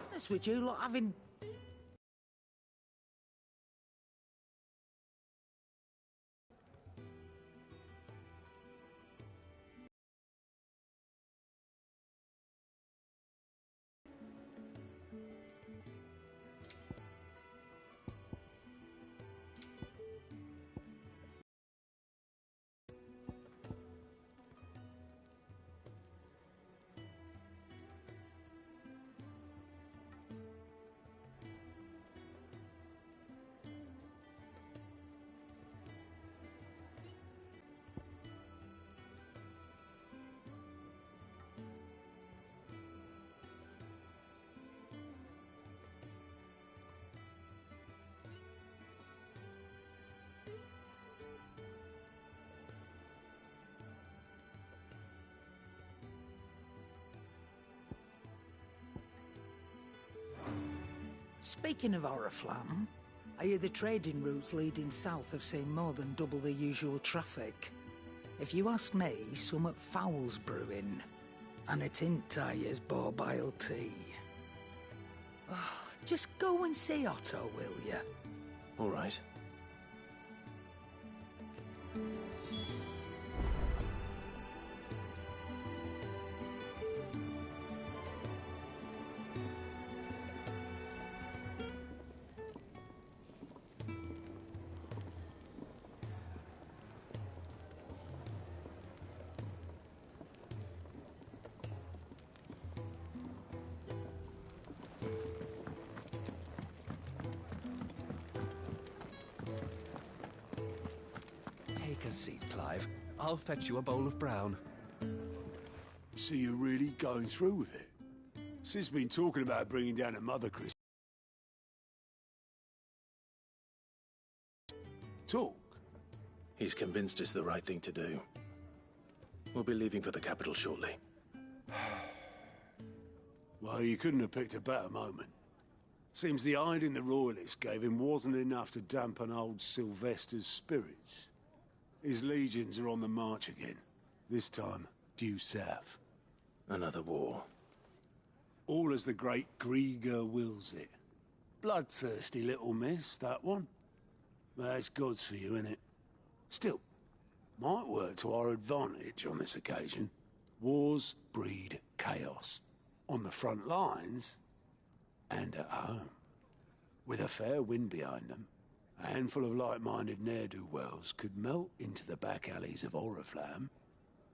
Business with you lot having... Speaking of Oriflamme, I hear the trading routes leading south have seen more than double the usual traffic. If you ask me, summat foul's brewing, and it ain't Tyre's borbile tea. Oh, just go and see Otto, will ya? All right. Take a seat, Clive. I'll fetch you a bowl of brown. So you're really going through with it? Sid's been talking about bringing down a Mother Chris. Talk? He's convinced it's the right thing to do. We'll be leaving for the capital shortly. Well, you couldn't have picked a better moment. Seems the hiding the Royalists gave him wasn't enough to dampen old Sylvester's spirits. His legions are on the march again, this time due south. Another war. All as the great Grieger wills it. Bloodthirsty little miss, that one. That's God's for you, innit? Still, might work to our advantage on this occasion. Wars breed chaos. On the front lines, and at home. With a fair wind behind them, a handful of like-minded ne'er-do-wells could melt into the back alleys of Oriflamme.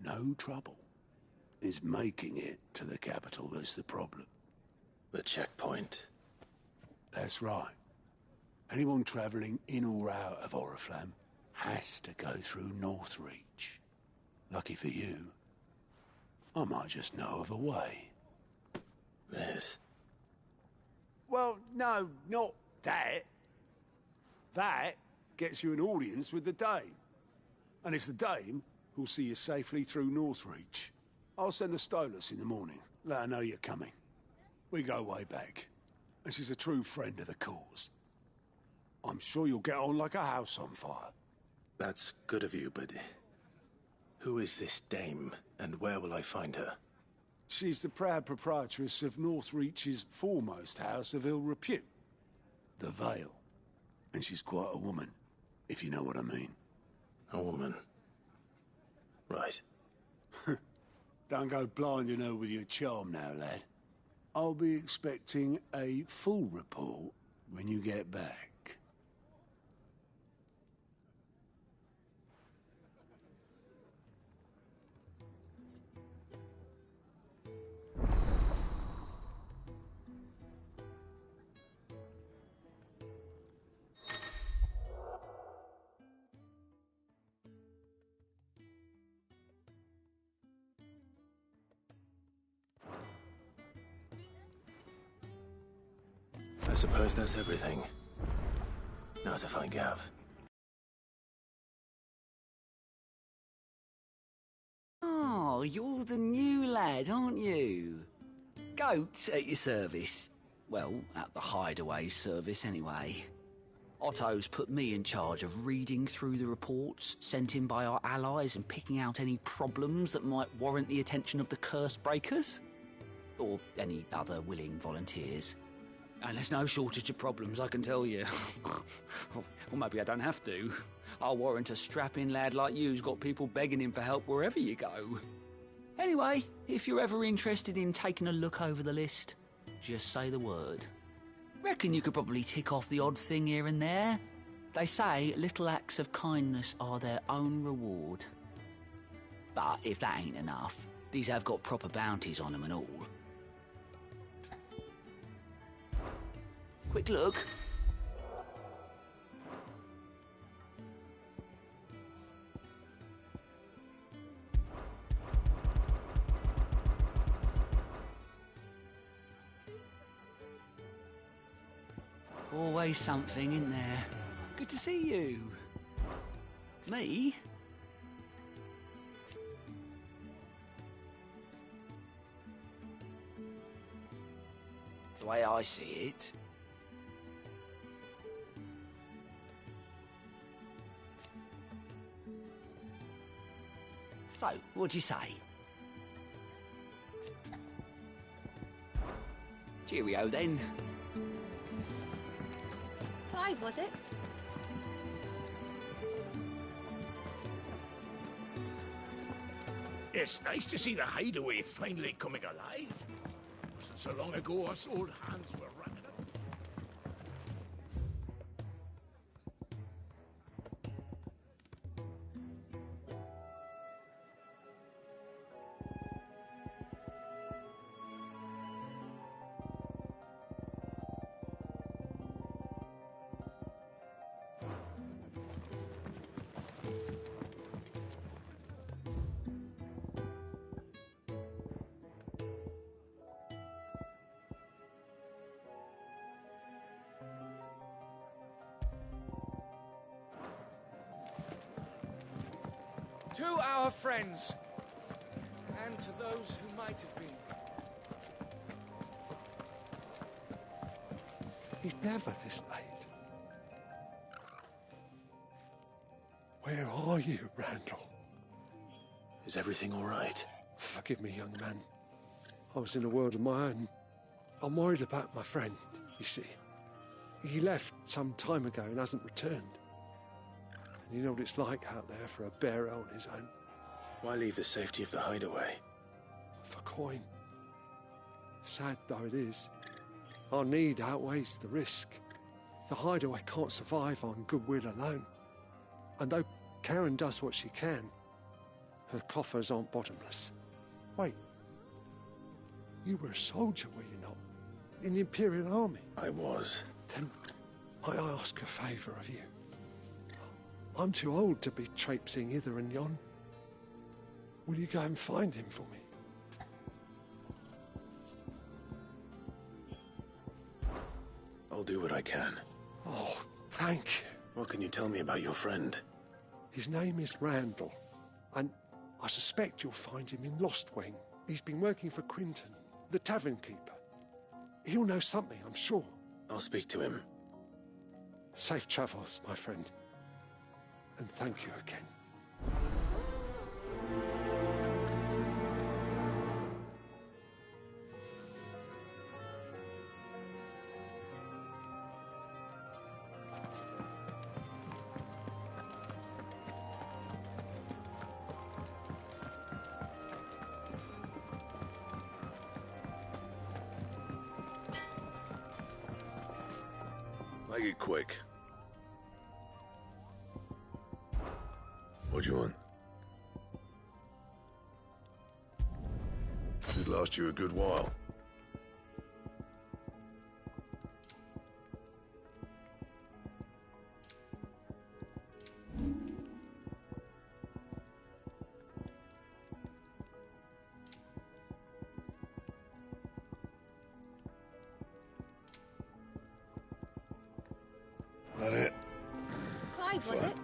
No trouble. It's making it to the capital that's the problem. The checkpoint. That's right. Anyone travelling in or out of Oriflamme has to go through Northreach. Lucky for you, I might just know of a way. This. Well, no, not that. That gets you an audience with the Dame. And it's the Dame who'll see you safely through Northreach. I'll send the Stolas in the morning. Let her know you're coming. We go way back. And she's a true friend of the cause. I'm sure you'll get on like a house on fire. That's good of you, but... who is this dame, and where will I find her? She's the proud proprietress of Northreach's foremost house of ill repute. The Vale. And she's quite a woman, if you know what I mean. A woman. Right. Don't go blinding her with your charm now, lad. I'll be expecting a full report when you get back. I suppose that's everything. Now to find Gav. Oh, you're the new lad, aren't you? Goat at your service. Well, at the hideaway service, anyway. Otto's put me in charge of reading through the reports sent in by our allies and picking out any problems that might warrant the attention of the curse breakers. or any other willing volunteers. And there's no shortage of problems, I can tell you. Or maybe I don't have to. I'll warrant a strapping lad like you's got people begging him for help wherever you go. Anyway, if you're ever interested in taking a look over the list, just say the word. Reckon you could probably tick off the odd thing here and there. They say little acts of kindness are their own reward. But if that ain't enough, these have got proper bounties on them and all. Quick look. Always something, isn't there? Good to see you. Me? The way I see it, so, what'd you say? Cheerio, then. Clive, was it? It's nice to see the hideaway finally coming alive. Wasn't so long ago us old hands were running up. To our friends, and to those who might have been. He's never this late. Where are you, Randall? Is everything all right? Forgive me, young man. I was in a world of my own. I'm worried about my friend, you see. He left some time ago and hasn't returned. And you know what it's like out there for a bearer on his own. Why leave the safety of the hideaway? For coin. Sad though it is, our need outweighs the risk. The hideaway can't survive on goodwill alone. And though Karen does what she can, her coffers aren't bottomless. Wait. You were a soldier, were you not? In the Imperial Army? I was. Then might I ask a favour of you? I'm too old to be traipsing hither and yon. Will you go and find him for me? I'll do what I can. Oh, thank you. What can you tell me about your friend? His name is Randall, and I suspect you'll find him in Lost Wing. He's been working for Quinton, the tavern keeper. He'll know something, I'm sure. I'll speak to him. Safe travels, my friend. And thank you again. Make it quick. What do you want? Should last you a good while. That it? Clive, was it?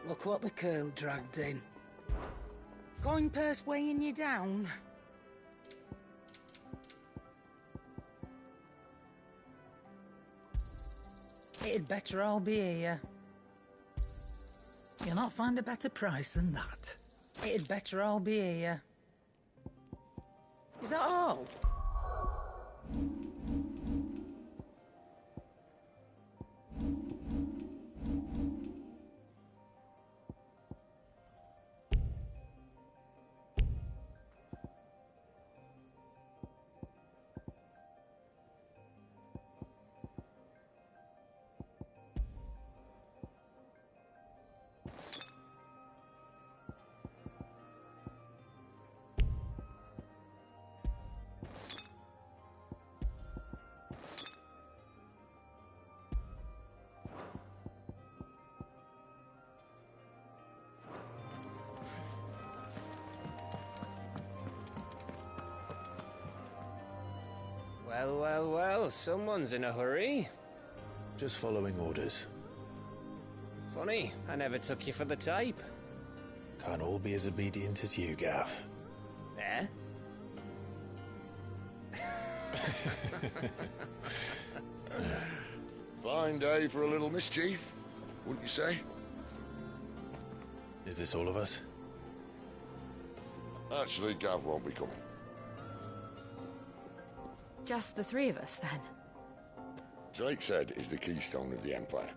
Look what the curl dragged in. Coin purse weighing you down? It'd better all be here. You'll not find a better price than that. It'd better all be here. Is that all? Well, well, well, someone's in a hurry. Just following orders. Funny, I never took you for the type. Can't all be as obedient as you, Gav. Eh? Fine day for a little mischief, wouldn't you say? Is this all of us? Actually, Gav won't be coming. Just the three of us, then? Drake's Head is the keystone of the Empire.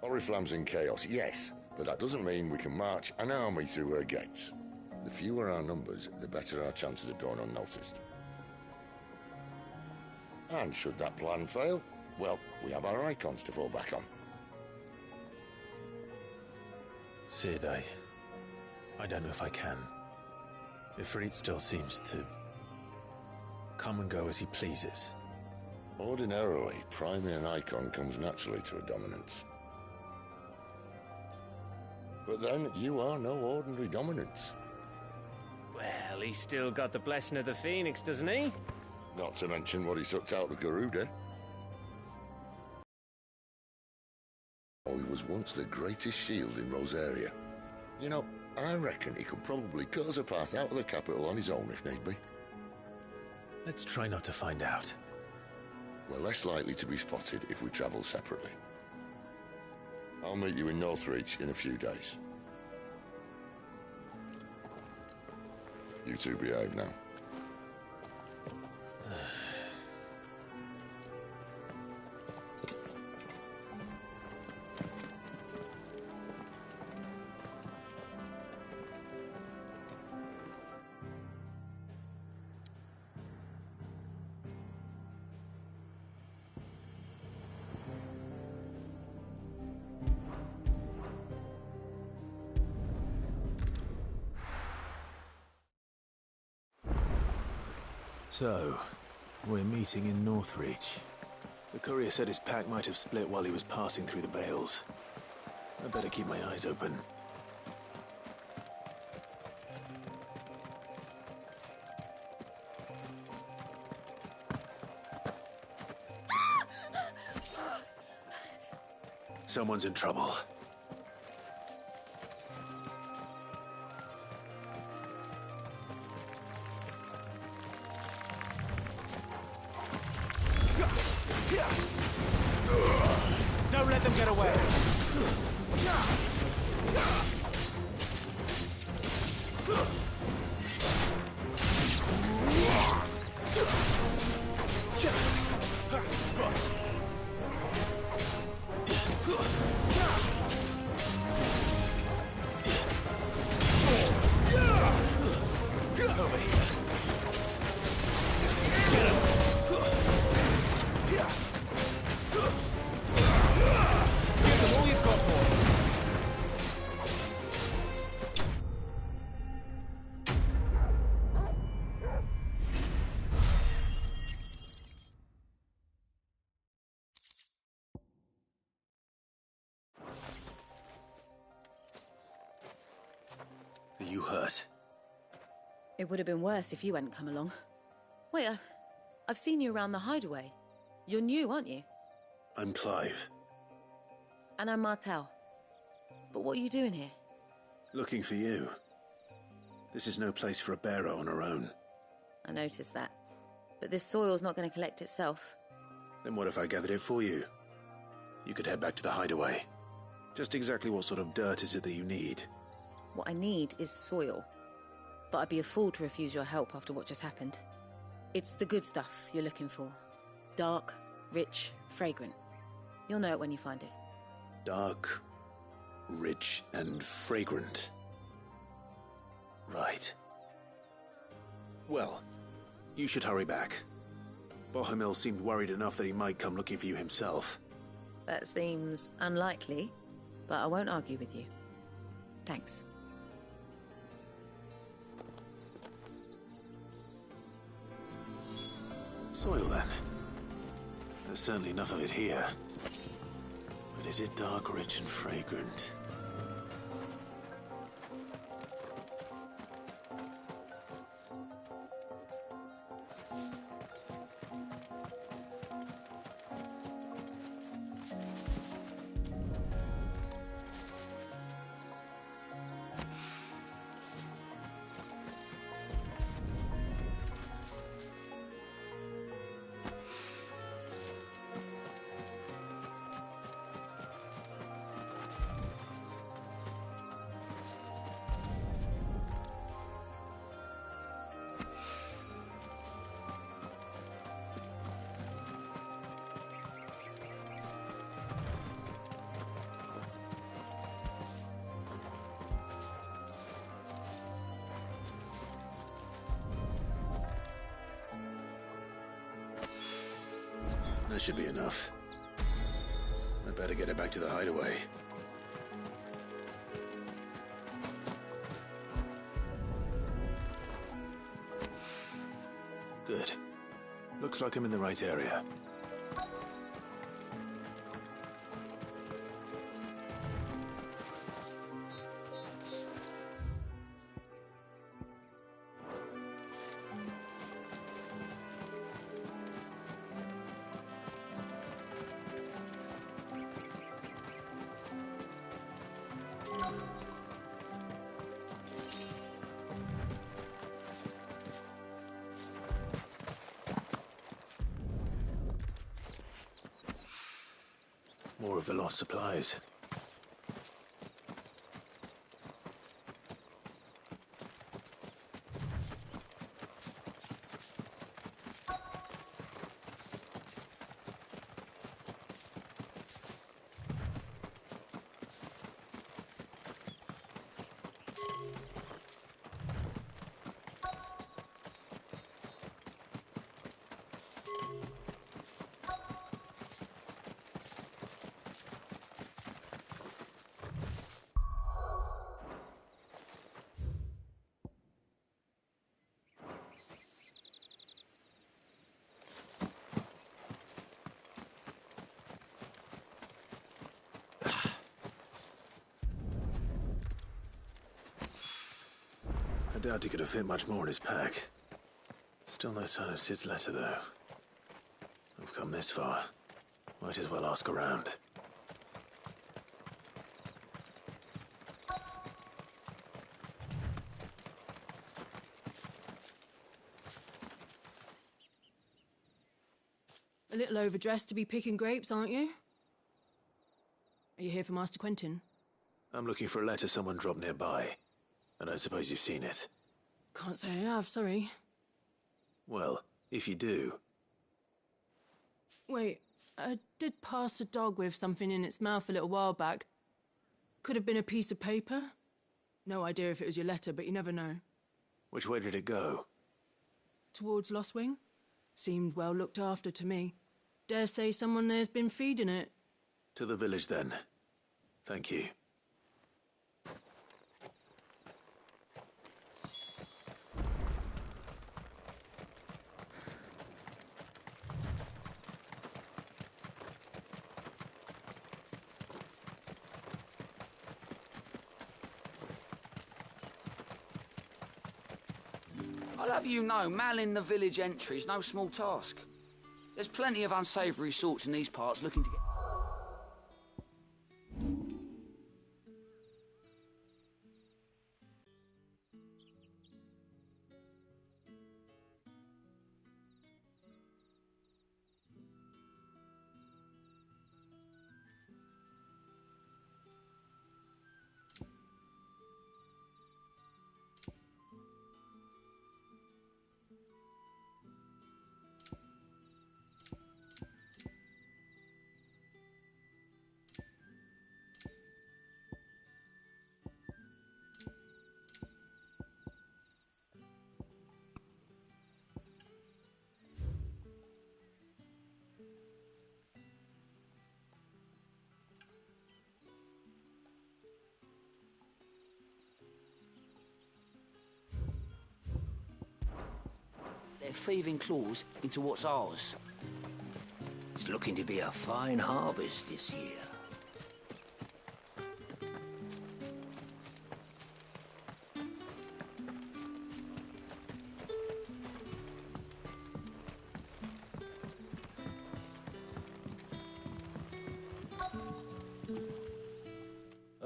Oriflamme's in chaos, yes, but that doesn't mean we can march an army through her gates. The fewer our numbers, the better our chances of going unnoticed. And should that plan fail, well, we have our icons to fall back on. Sid, I don't know if I can. Ifrit still seems to come and go as he pleases. Ordinarily, priming an icon comes naturally to a dominance. But then, you are no ordinary dominance. Well, he's still got the blessing of the Phoenix, doesn't he? Not to mention what he sucked out of Garuda. Oh, he was once the greatest shield in Rosaria. You know, I reckon he could probably cut us a path out of the capital on his own if need be. Let's try not to find out. We're less likely to be spotted if we travel separately. I'll meet you in Northreach in a few days. You two behave now. So, we're meeting in Northreach. The courier said his pack might have split while he was passing through the bales. I better keep my eyes open. Someone's in trouble. Don't let them get away. Over here. Get him. Give them all you've got for them. Are you hurt? It would have been worse if you hadn't come along. Wait, I've seen you around the hideaway. You're new, aren't you? I'm Clive. And I'm Martel. But what are you doing here? Looking for you. This is no place for a bearer on her own. I noticed that. But this soil's not going to collect itself. Then what if I gathered it for you? You could head back to the hideaway. Just exactly what sort of dirt is it that you need? What I need is soil. but I'd be a fool to refuse your help after what just happened. It's the good stuff you're looking for. Dark, rich, fragrant. You'll know it when you find it. Dark, rich, and fragrant. Right. Well, you should hurry back. Bohemil seemed worried enough that he might come looking for you himself. That seems unlikely, but I won't argue with you. Thanks. Soil, then. There's certainly enough of it here. But is it dark, rich, and fragrant? That should be enough. I better get it back to the hideaway. Good. Looks like I'm in the right area. More of the lost supplies. I doubt he could have fit much more in his pack. Still no sign of Sid's letter, though. I've come this far. Might as well ask around. A little overdressed to be picking grapes, aren't you? Are you here for Master Quentin? I'm looking for a letter someone dropped nearby. And I suppose you've seen it. Can't say I have, sorry. Well, if you do... Wait, I did pass a dog with something in its mouth a little while back. Could have been a piece of paper. No idea if it was your letter, but you never know. Which way did it go? Towards Lost Wing. Seemed well looked after to me. Dare say someone there's been feeding it. To the village, then. Thank you. I'll have you know, malling the village entry's no small task. There's plenty of unsavoury sorts in these parts looking to get... thieving claws into what's ours. It's looking to be a fine harvest this year.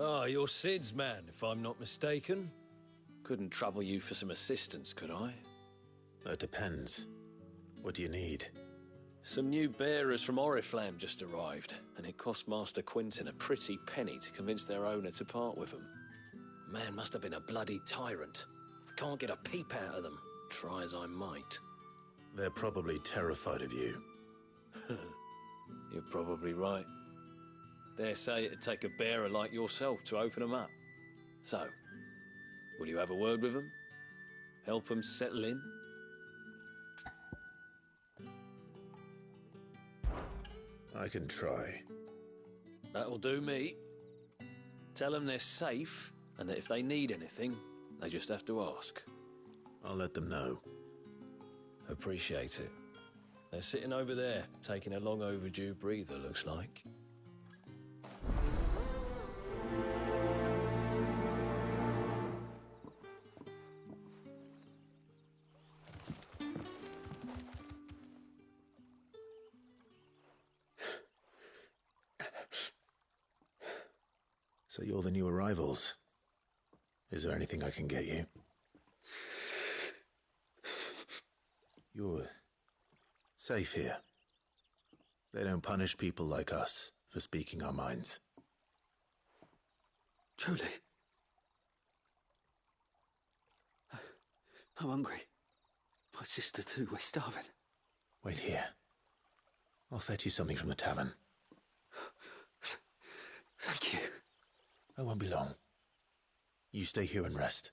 Ah, you're Sid's man, if I'm not mistaken. Couldn't trouble you for some assistance, could I? That depends. What do you need? Some new bearers from Oriflamme just arrived, and it cost Master Quinton a pretty penny to convince their owner to part with them. Man must have been a bloody tyrant. Can't get a peep out of them, try as I might. They're probably terrified of you. You're probably right. Dare say it'd take a bearer like yourself to open them up. So, will you have a word with them? Help them settle in? I can try. That'll do me. Tell them they're safe, and that if they need anything, they just have to ask. I'll let them know. Appreciate it. They're sitting over there, taking a long overdue breather, looks like. So you're the new arrivals. Is there anything I can get you? You're safe here. They don't punish people like us for speaking our minds. Truly. I'm hungry. My sister too, we're starving. Wait here. I'll fetch you something from the tavern. Thank you. I won't be long. You stay here and rest.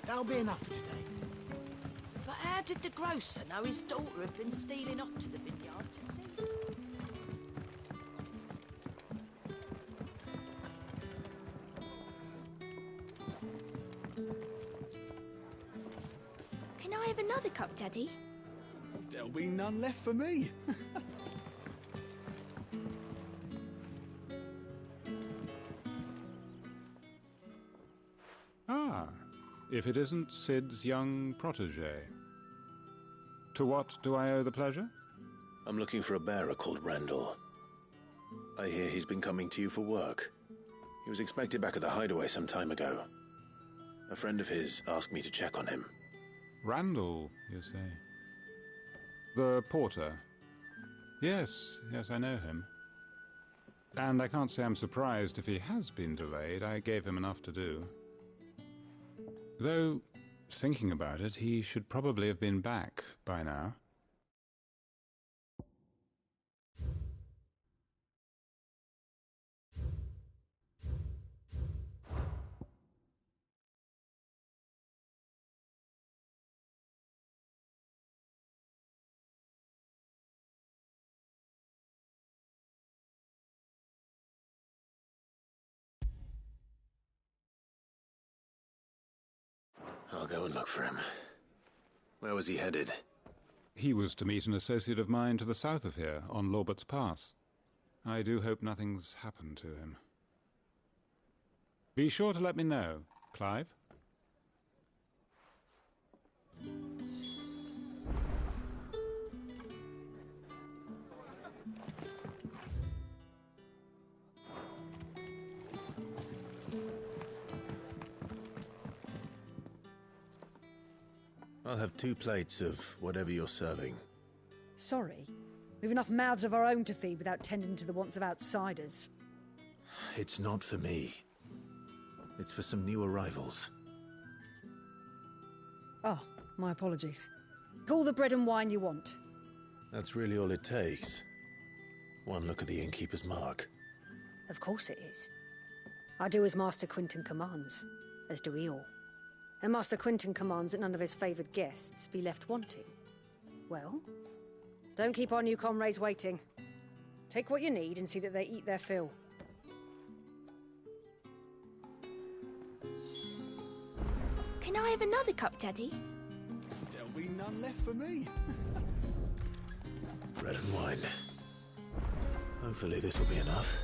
That'll be enough for today. But how did the grocer know his daughter had been stealing off to the vineyard to see? Can I have another cup, Daddy? There'll be none left for me. If it isn't Sid's young protege. To what do I owe the pleasure? I'm looking for a bearer called Randall. I hear he's been coming to you for work. He was expected back at the hideaway some time ago. A friend of his asked me to check on him. Randall, you say? The porter? Yes, I know him. And I can't say I'm surprised if he has been delayed. I gave him enough to do. Though, thinking about it, he should probably have been back by now. I'll go and look for him. Where was he headed? He was to meet an associate of mine to the south of here, on Lorbert's Pass. I do hope nothing's happened to him. Be sure to let me know, Clive. I'll have 2 plates of whatever you're serving. Sorry. We've enough mouths of our own to feed without tending to the wants of outsiders. It's not for me. It's for some new arrivals. Oh, my apologies. Call the bread and wine you want. That's really all it takes. One look at the innkeeper's mark. Of course it is. I do as Master Quinton commands, as do we all. And Master Quinton commands that none of his favoured guests be left wanting. Well, don't keep our new comrades waiting. Take what you need and see that they eat their fill. Can I have another cup, Daddy? There'll be none left for me. Bread and wine. Hopefully this will be enough.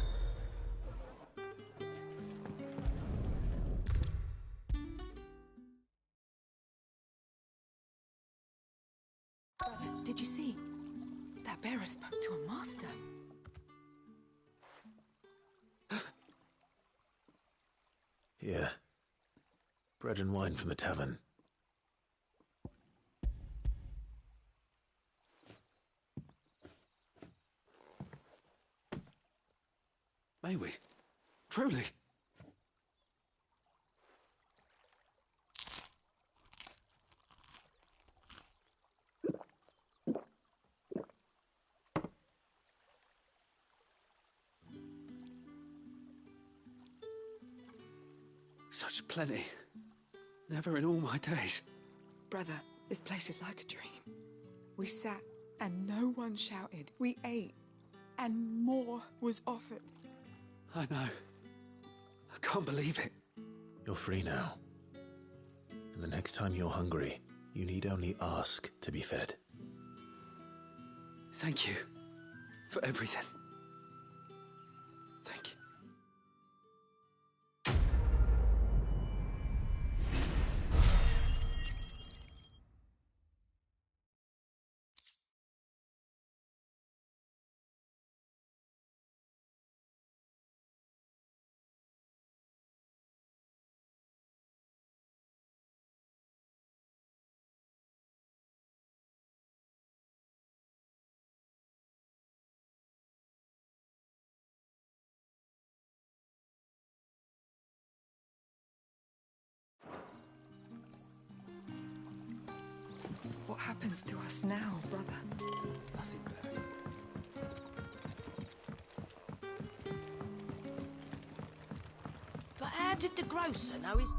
Brother, did you see? That bearer spoke to a master. Yeah. Bread and wine from the tavern. May we? Truly? Such plenty. Never in all my days. Brother, this place is like a dream. We sat and no one shouted. We ate and more was offered. I know. I can't believe it. You're free now. And the next time you're hungry, you need only ask to be fed. Thank you for everything. Thank you. What happens to us now, brother? Nothing bad. But how did the grocer know his...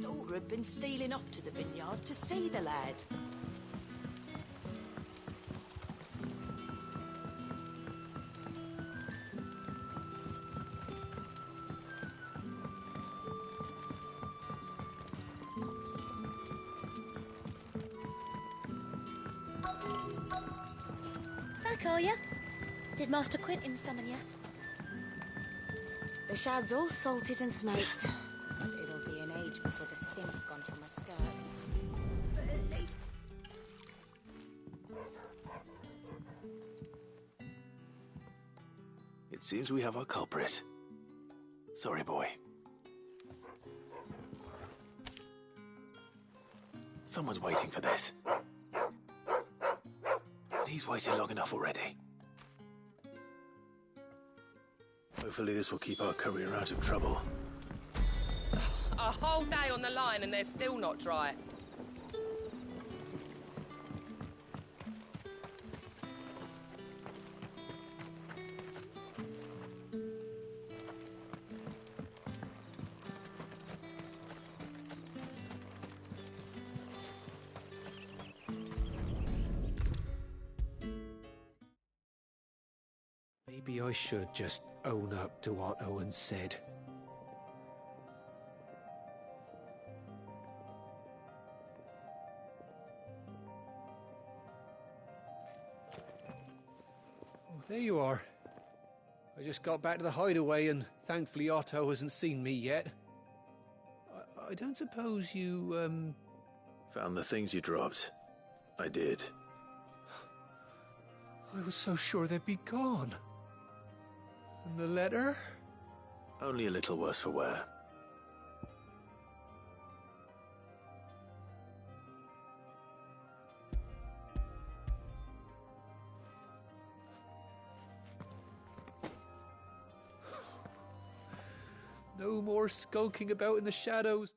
daughter had been stealing off to the vineyard to see the lad. Back, are ya? Did Master Quinton summon ya? The shad's all salted and smoked. But it'll be an age before the stink's gone from my skirts. But at least... It seems we have our culprit. Sorry, boy. Someone's waiting for this. He's waited long enough already. Hopefully this will keep our courier out of trouble. A whole day on the line and they're still not dry. Maybe I should just own up to what Owen said. Oh, there you are. I just got back to the hideaway and thankfully Otto hasn't seen me yet. I don't suppose you, Found the things you dropped. I did. I was so sure they'd be gone. And the letter? Only a little worse for wear. No more skulking about in the shadows.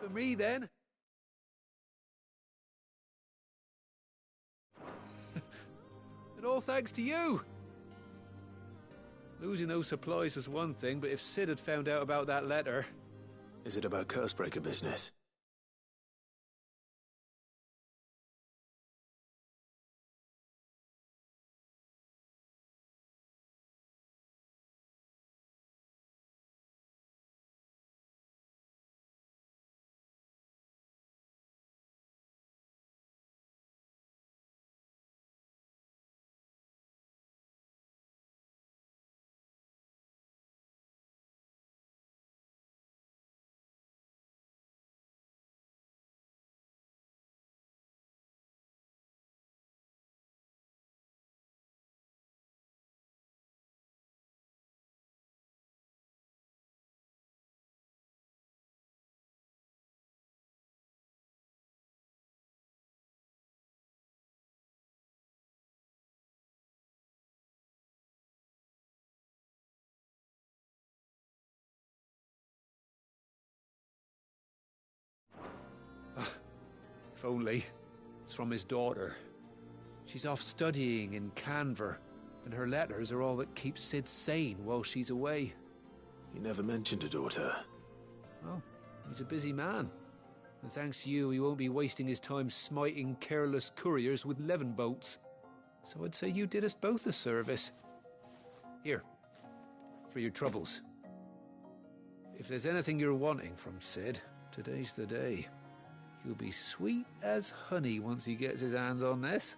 For me, then. And all thanks to you. Losing those supplies is one thing, but if Sid had found out about that letter... Is it about Cursebreaker business? If only. It's from his daughter. She's off studying in Canver, and her letters are all that keep Sid sane while she's away. You never mentioned a daughter. Well, he's a busy man. And thanks to you, he won't be wasting his time smiting careless couriers with levin bolts. So I'd say you did us both a service. Here, for your troubles. If there's anything you're wanting from Sid, today's the day. He'll be sweet as honey once he gets his hands on this.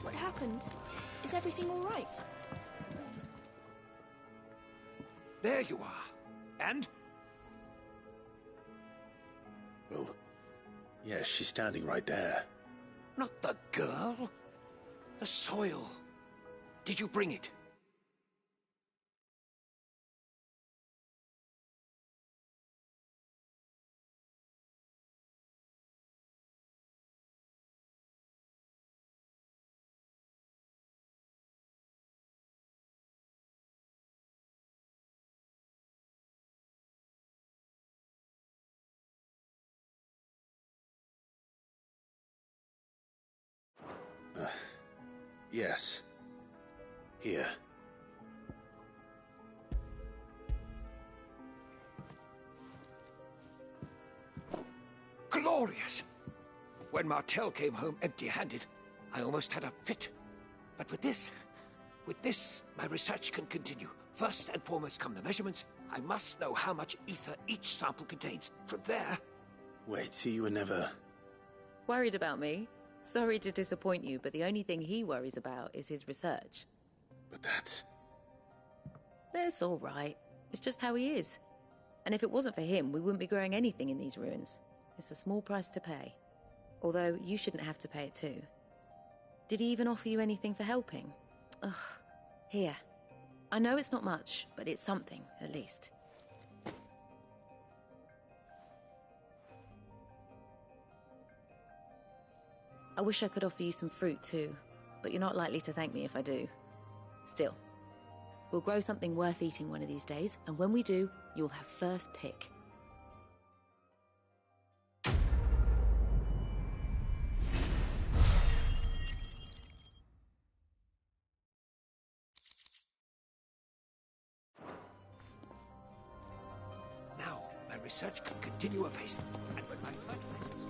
What happened? Is everything all right? There you are. And? Oh, yes, she's standing right there. Not the girl. The soil. Did you bring it? Yes. Here. Glorious! When Martel came home empty-handed, I almost had a fit. But with this, my research can continue. First and foremost come the measurements. I must know how much ether each sample contains. From there... Wait, so you were never... Worried about me? Sorry to disappoint you, but the only thing he worries about is his research. But that's... That's all right. It's just how he is. And if it wasn't for him, we wouldn't be growing anything in these ruins. It's a small price to pay. Although, you shouldn't have to pay it too. Did he even offer you anything for helping? Ugh. Here. I know it's not much, but it's something, at least. I wish I could offer you some fruit too, but you're not likely to thank me if I do. Still, we'll grow something worth eating one of these days, and when we do, you'll have first pick. Now, my research can continue apace, and when my fertilizers...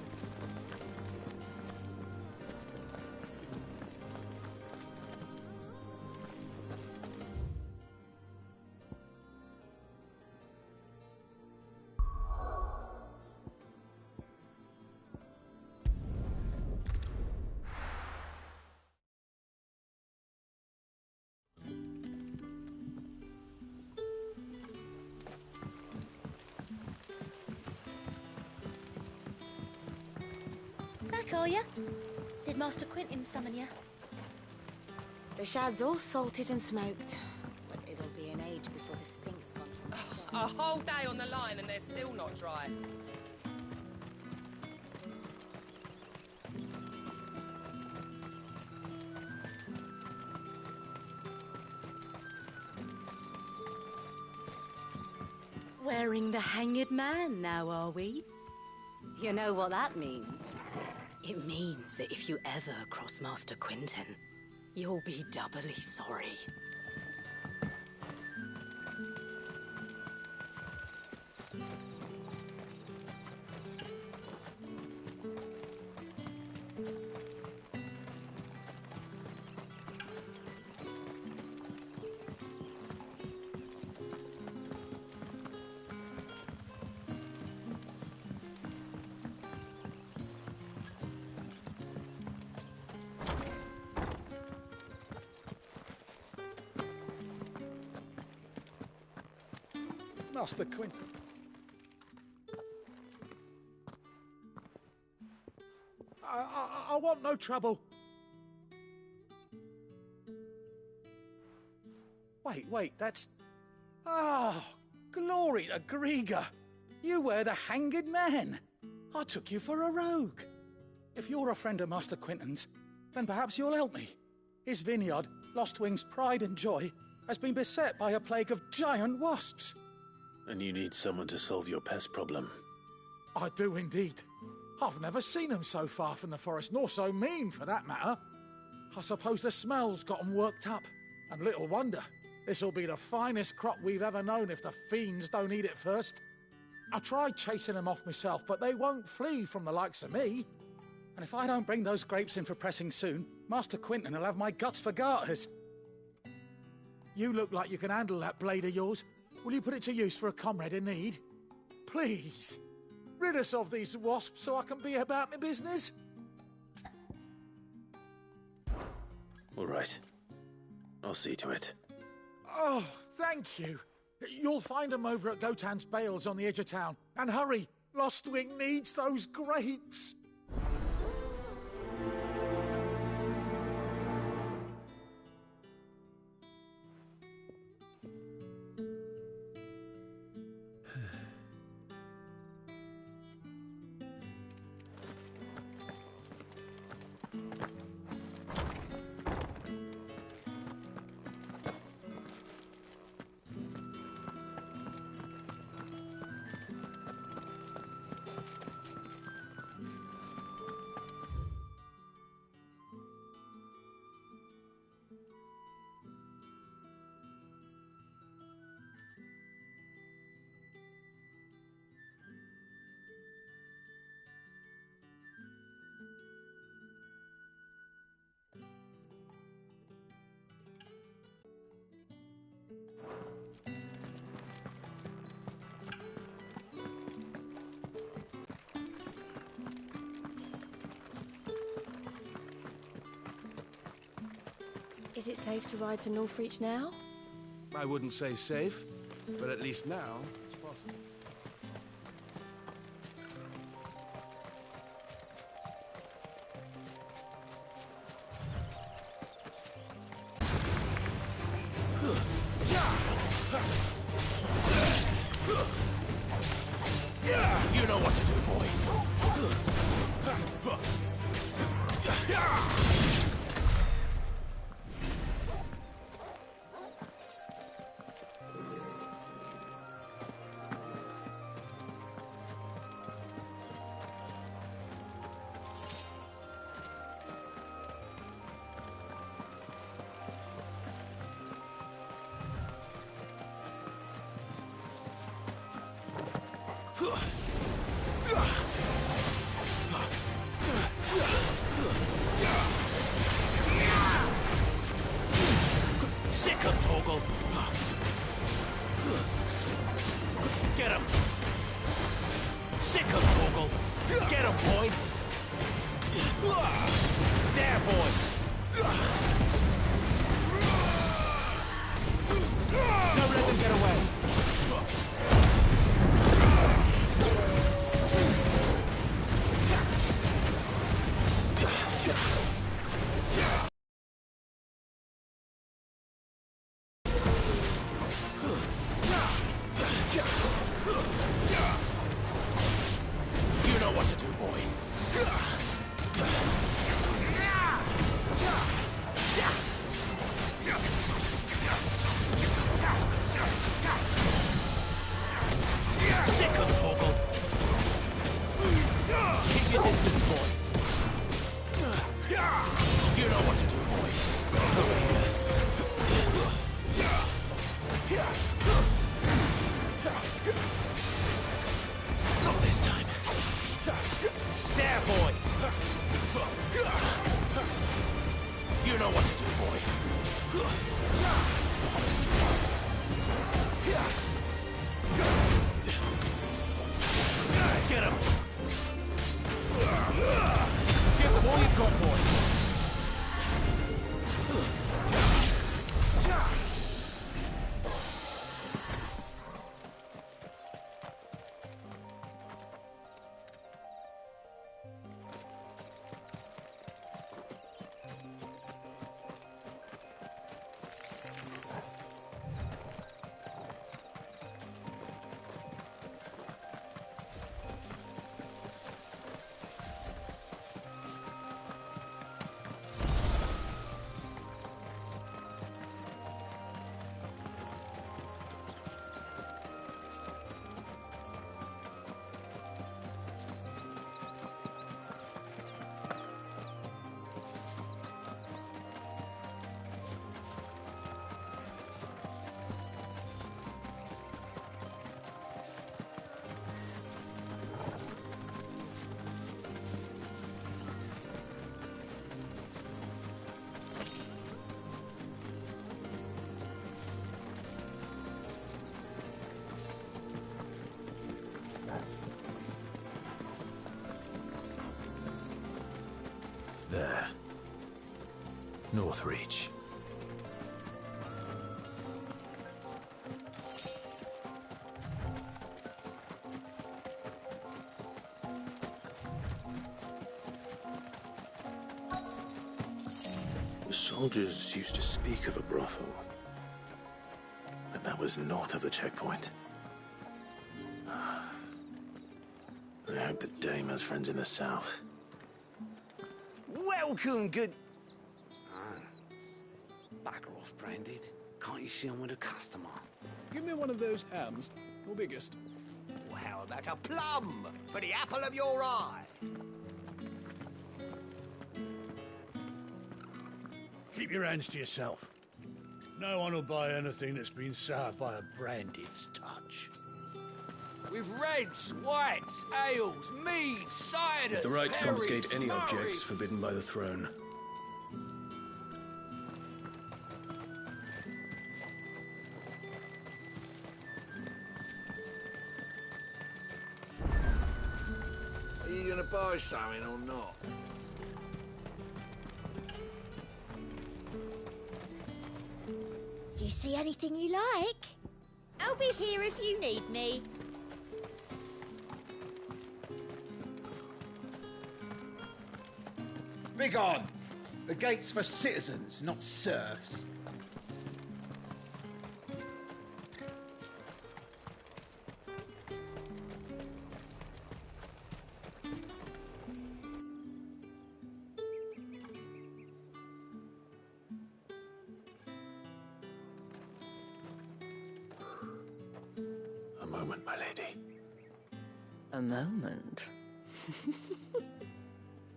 Back, are ya? Did Master Quentin summon ya? The shad's all salted and smoked, but it'll be an age before the stink's gone from the stones. A whole day on the line and they're still not dry. Wearing the hanged man now, are we? You know what that means? It means that if you ever cross Master Quentin, you'll be doubly sorry. Master Quentin. I want no trouble. Wait, that's... Oh, glory to Grieger! You were the Hanged Man! I took you for a rogue. If you're a friend of Master Quinton's, then perhaps you'll help me. His vineyard, Lostwing's pride and joy, has been beset by a plague of giant wasps. And you need someone to solve your pest problem. I do indeed. I've never seen them so far from the forest, nor so mean, for that matter. I suppose the smell's got them worked up. And little wonder. This'll be the finest crop we've ever known if the fiends don't eat it first. I tried chasing them off myself, but they won't flee from the likes of me. And if I don't bring those grapes in for pressing soon, Master Quinton will have my guts for garters. You look like you can handle that blade of yours. Will you put it to use for a comrade in need? Please, rid us of these wasps so I can be about my business. All right. I'll see to it. Oh, thank you. You'll find them over at Gotan's Bales on the edge of town. And hurry, Lostwing needs those grapes. Is it safe to ride to Northreach now? I wouldn't say safe, but at least now it's possible. You know what to do, boy. Sick of Toggle. Get him. Sick of Toggle. Get him, boy. There, boy. Don't let them get away. You know what to do, boy. Northreach. The soldiers used to speak of a brothel, but that was north of the checkpoint. I hope the dame has friends in the south. Welcome, good... Bugger off, Branded. Can't you see I'm with a customer? Give me one of those hams, your biggest. Well, how about a plum for the apple of your eye? Keep your hands to yourself. No one will buy anything that's been soured by a Branded's touch. With reds, whites, ales, meads, ciders, If the right to perries, confiscate any objects murrays. forbidden by the throne. Are you gonna buy something or not? Do you see anything you like? I'll be here if you need me. Begone! The gate's for citizens, not serfs. A moment, my lady. A moment?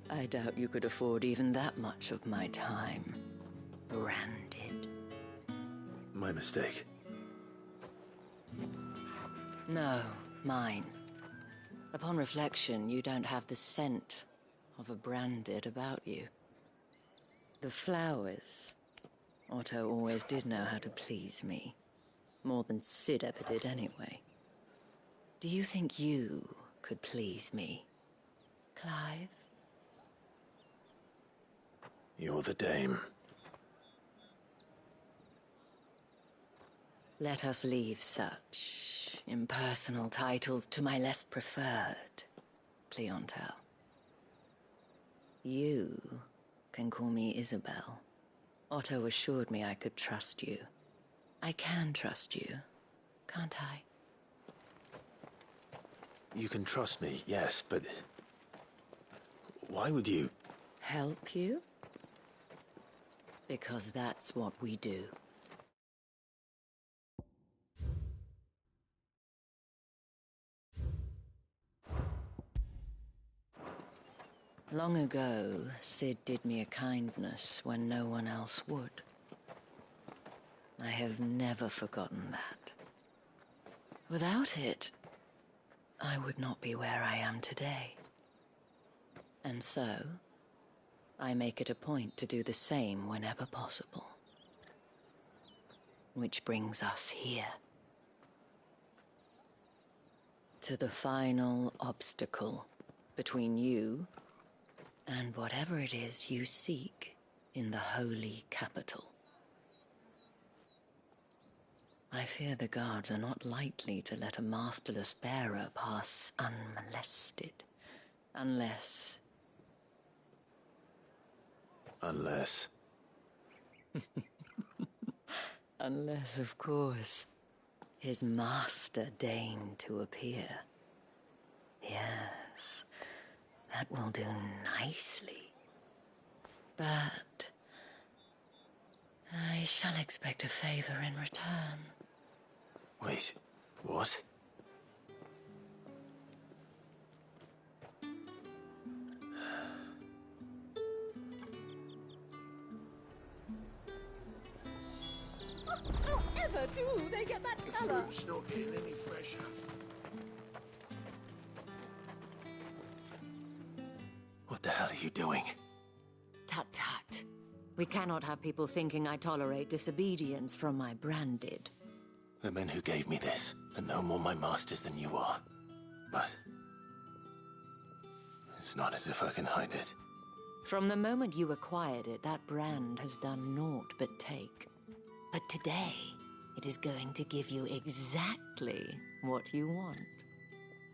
I doubt you could afford even that much of my time. Branded. My mistake. No, mine. Upon reflection, you don't have the scent of a branded about you. The flowers. Otto always did know how to please me. More than Sid ever did anyway. Do you think you could please me, Clive? You're the dame. Let us leave such impersonal titles to my less preferred clientele. You can call me Isabel. Otto assured me I could trust you. I can trust you, can't I? You can trust me, yes, but... why would you... Help you? Because that's what we do. Long ago, Sid did me a kindness when no one else would. I have never forgotten that. Without it, I would not be where I am today. And so, I make it a point to do the same whenever possible. Which brings us here. To the final obstacle between you and whatever it is you seek in the holy capital. I fear the guards are not likely to let a masterless bearer pass unmolested, unless... Unless... Unless, of course, his master deigned to appear. Yes, that will do nicely. But I shall expect a favor in return. Wait, what? However do they get that The colour? fruit's not getting any fresher. What the hell are you doing? Tut-tut. We cannot have people thinking I tolerate disobedience from my branded. The men who gave me this are no more my masters than you are. But... it's not as if I can hide it. From the moment you acquired it, that brand has done naught but take. But today, it is going to give you exactly what you want.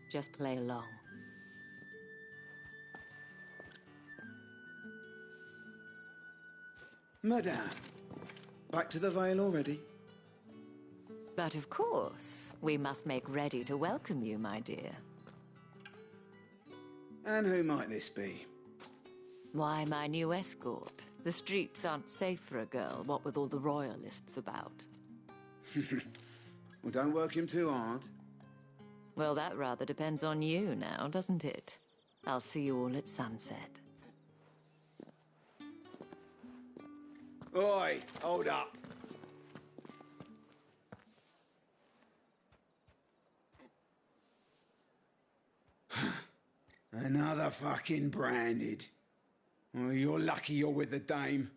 Just play along. Madame, back to the Vale already? But of course, we must make ready to welcome you, my dear. And who might this be? Why, my new escort. The streets aren't safe for a girl, what with all the royalists about. Well, don't work him too hard. Well, that rather depends on you now, doesn't it? I'll see you all at sunset. Oi, hold up. Another fucking branded. Oh, you're lucky you're with the dame.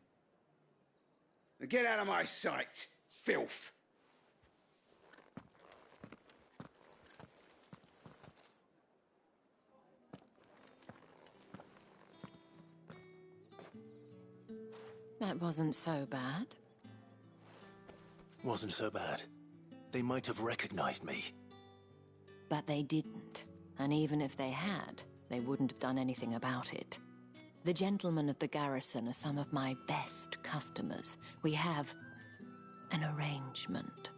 Now get out of my sight, filth. That wasn't so bad. Wasn't so bad. They might have recognized me. But they didn't. And even if they had, they wouldn't have done anything about it. The gentlemen of the garrison are some of my best customers. We have an arrangement,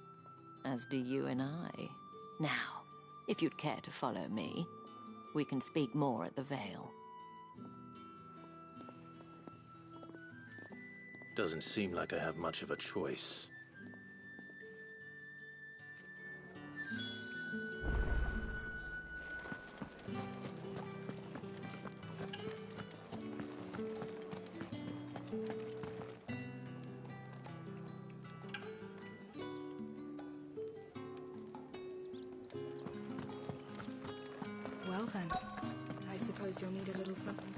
as do you and I. Now, if you'd care to follow me, we can speak more at the Vale. Doesn't seem like I have much of a choice. Well then, I suppose you'll need a little something.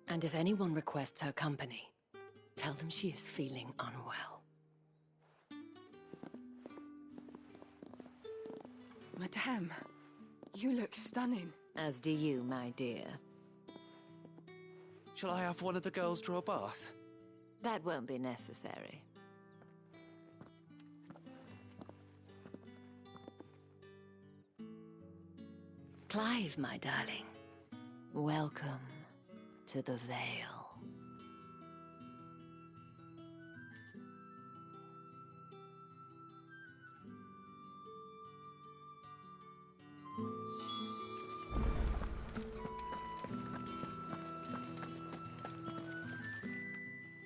And if anyone requests her company, tell them she is feeling unwell. Madame, you look stunning. As do you, my dear. Shall I have one of the girls draw a bath? That won't be necessary. Clive, my darling, welcome to the Vale.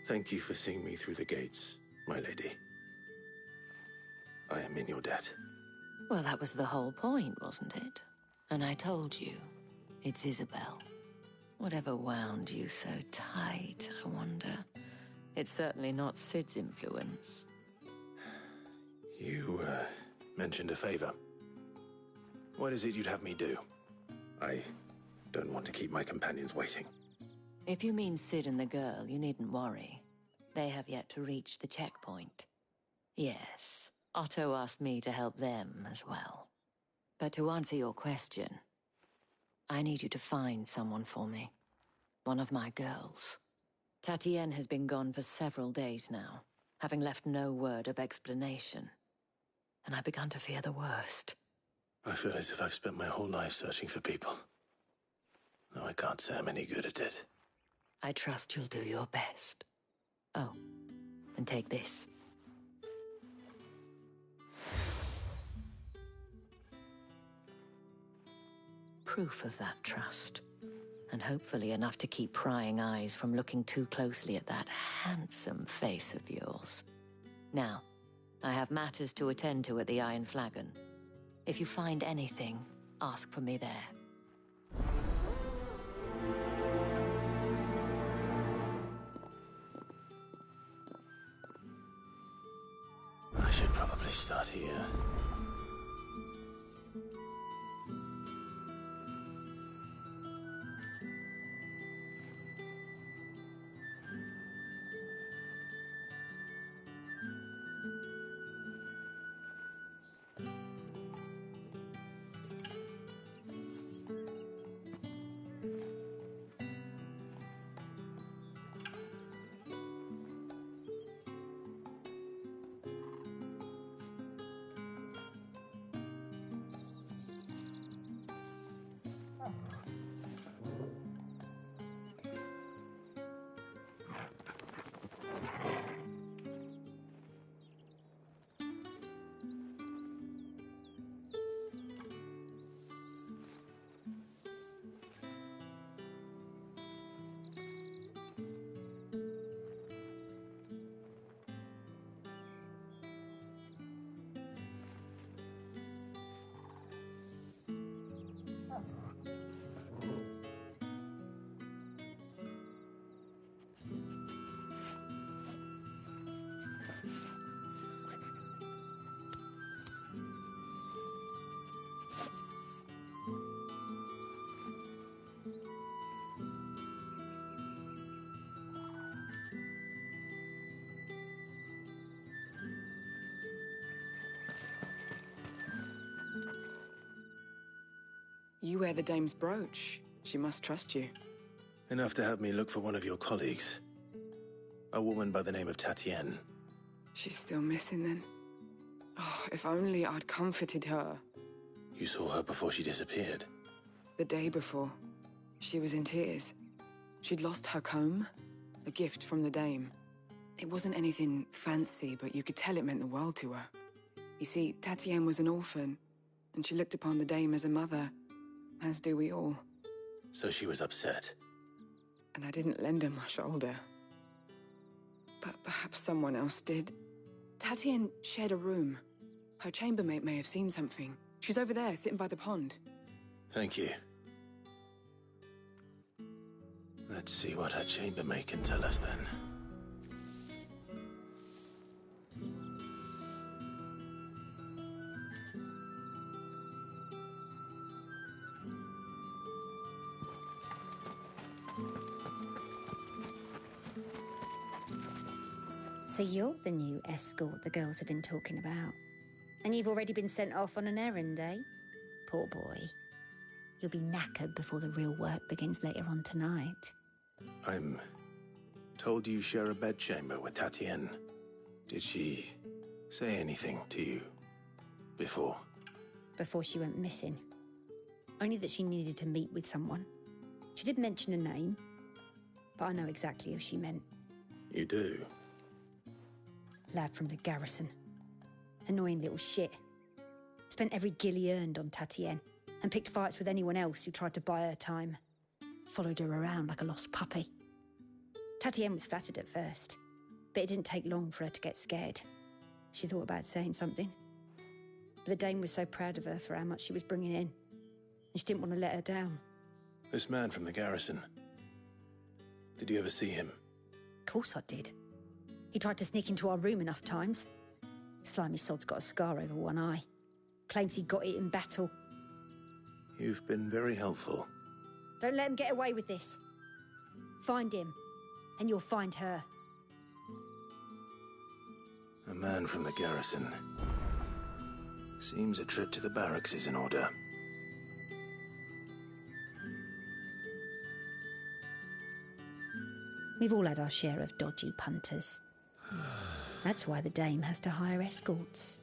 Thank you for seeing me through the gates, my lady. I am in your debt. Well, that was the whole point, wasn't it? And I told you, it's Isabel. Whatever wound you so tight, I wonder. It's certainly not Sid's influence. You, mentioned a favor. What is it you'd have me do? I don't want to keep my companions waiting. If you mean Sid and the girl, you needn't worry. They have yet to reach the checkpoint. Yes, Otto asked me to help them as well. But to answer your question, I need you to find someone for me. One of my girls. Tatienne has been gone for several days now, having left no word of explanation. And I've begun to fear the worst. I feel as if I've spent my whole life searching for people. Though I can't say I'm any good at it. I trust you'll do your best. Oh, and take this. Proof of that trust. And hopefully enough to keep prying eyes from looking too closely at that handsome face of yours. Now, I have matters to attend to at the Iron Flagon. If you find anything, ask for me there. I should probably start here. You wear the dame's brooch. She must trust you. Enough to have me look for one of your colleagues. A woman by the name of Tatienne. She's still missing then. Oh, if only I'd comforted her. You saw her before she disappeared? The day before. She was in tears. She'd lost her comb, a gift from the dame. It wasn't anything fancy, but you could tell it meant the world to her. You see, Tatienne was an orphan, and she looked upon the dame as a mother, as do we all. So she was upset. And I didn't lend her my shoulder. But perhaps someone else did. Tatienne shared a room. Her chambermaid may have seen something. She's over there, sitting by the pond. Thank you. Let's see what her chambermaid can tell us then. So you're the new escort the girls have been talking about. And you've already been sent off on an errand, eh? Poor boy. You'll be knackered before the real work begins later on tonight. I'm told you share a bedchamber with Tatienne. Did she say anything to you before? Before she went missing. Only that she needed to meet with someone. She did mention a name, but I know exactly who she meant. You do? Lad from the garrison. Annoying little shit. Spent every gil he earned on Tatienne and picked fights with anyone else who tried to buy her time. Followed her around like a lost puppy. Tatienne was flattered at first, but it didn't take long for her to get scared. She thought about saying something. But the dame was so proud of her for how much she was bringing in, and she didn't want to let her down. This man from the garrison. Did you ever see him? Of course I did. He tried to sneak into our room enough times. Slimy sod's got a scar over one eye. Claims he got it in battle. You've been very helpful. Don't let him get away with this. Find him, and you'll find her. A man from the garrison. Seems a trip to the barracks is in order. We've all had our share of dodgy punters. That's why the dame has to hire escorts.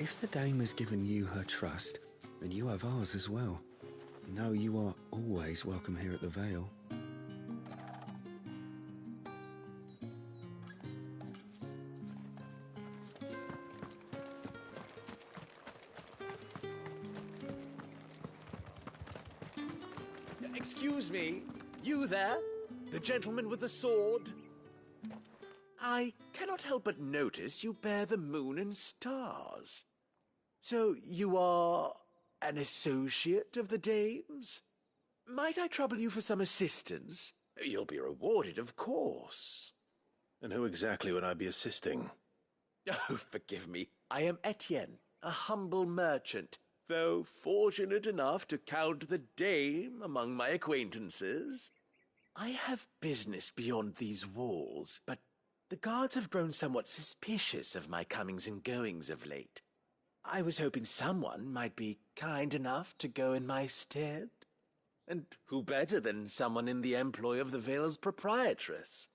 If the dame has given you her trust, then you have ours as well. Know you are always welcome here at the Vale. Excuse me, you there? The gentleman with the sword? I cannot help but notice you bear the moon and stars. So you are an associate of the dame's? Might I trouble you for some assistance? You'll be rewarded, of course. And who exactly would I be assisting? Oh, forgive me. I am Etienne, a humble merchant, though fortunate enough to count the dame among my acquaintances. I have business beyond these walls, but the guards have grown somewhat suspicious of my comings and goings of late. I was hoping someone might be kind enough to go in my stead. And who better than someone in the employ of the Vale's proprietress?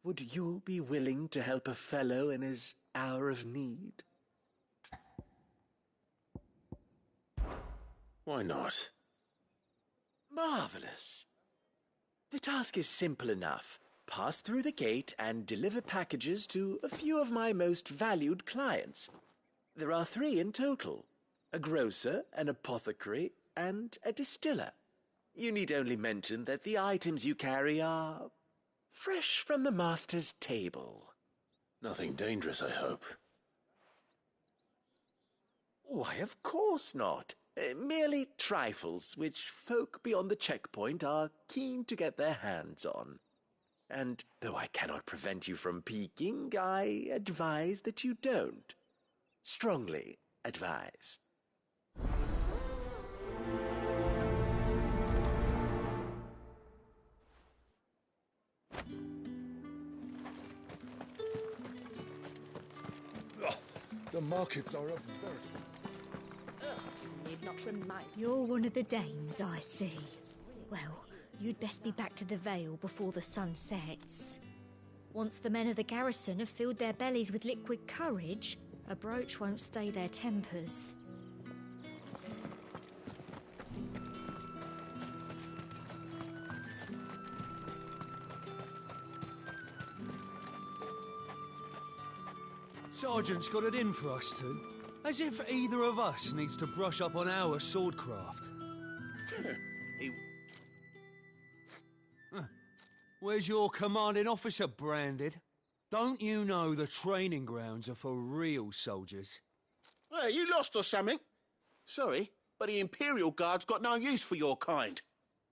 Would you be willing to help a fellow in his hour of need? Why not? Marvelous. The task is simple enough. Pass through the gate and deliver packages to a few of my most valued clients. There are 3 in total: a grocer, an apothecary, and a distiller. You need only mention that the items you carry are fresh from the master's table. Nothing dangerous, I hope. Why, of course not. Merely trifles which folk beyond the checkpoint are keen to get their hands on. And though I cannot prevent you from peeking, I advise that you don't. Strongly advise. The markets are a veritable... You need not remind. You're one of the dames, I see. Well, you'd best be back to the Vale before the sun sets. Once the men of the garrison have filled their bellies with liquid courage, a brooch won't stay their tempers. Sergeant's got it in for us two. As if either of us needs to brush up on our swordcraft. Where's your commanding officer, Branded? Don't you know the training grounds are for real soldiers? Hey, you lost or something? Sorry, but the Imperial Guard's got no use for your kind.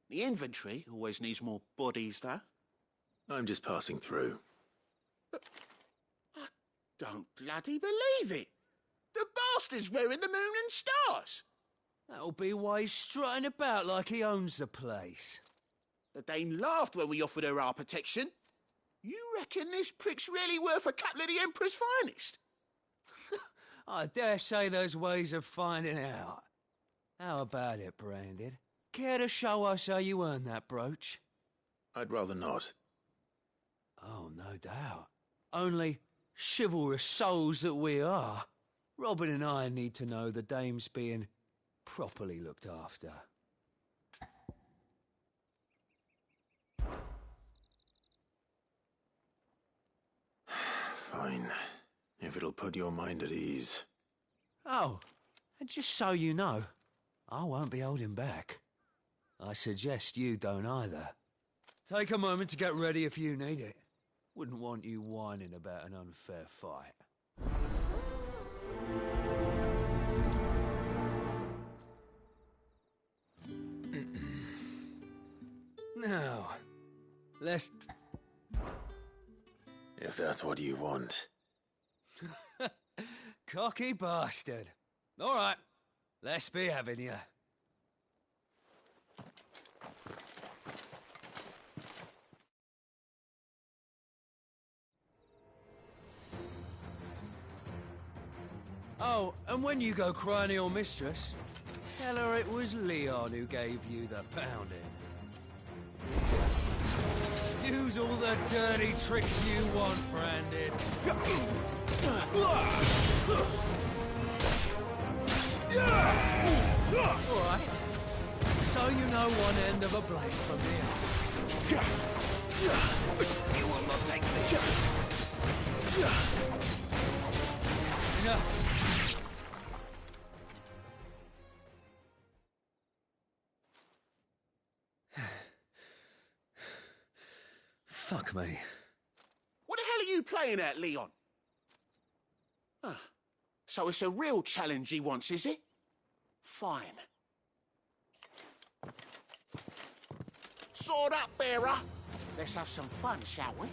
The infantry always needs more bodies, though. I'm just passing through. I don't bloody believe it. The bastard's wearing the moon and stars. That'll be why he's strutting about like he owns the place. The dame laughed when we offered her our protection. You reckon this prick's really worth a couple of the Emperor's finest? I dare say there's ways of finding out. How about it, Branded? Care to show us how you earned that brooch? I'd rather not. Oh, no doubt. Only chivalrous souls that we are, Robin and I need to know the dame's being properly looked after. Fine. If it'll put your mind at ease. Oh, and just so you know, I won't be holding back. I suggest you don't either. Take a moment to get ready if you need it. Wouldn't want you whining about an unfair fight. Now, let's... If that's what you want. Cocky bastard. All right, let's be having you. Oh, and when you go crying to your mistress, tell her it was Leon who gave you the pounding. Use all the dirty tricks you want, Branded. All right. So you know one end of a blade from the other. You will not take this. Enough. Fuck me. What the hell are you playing at, Leon? Ah, so it's a real challenge he wants, is it? Fine. Sword up, bearer. Let's have some fun, shall we?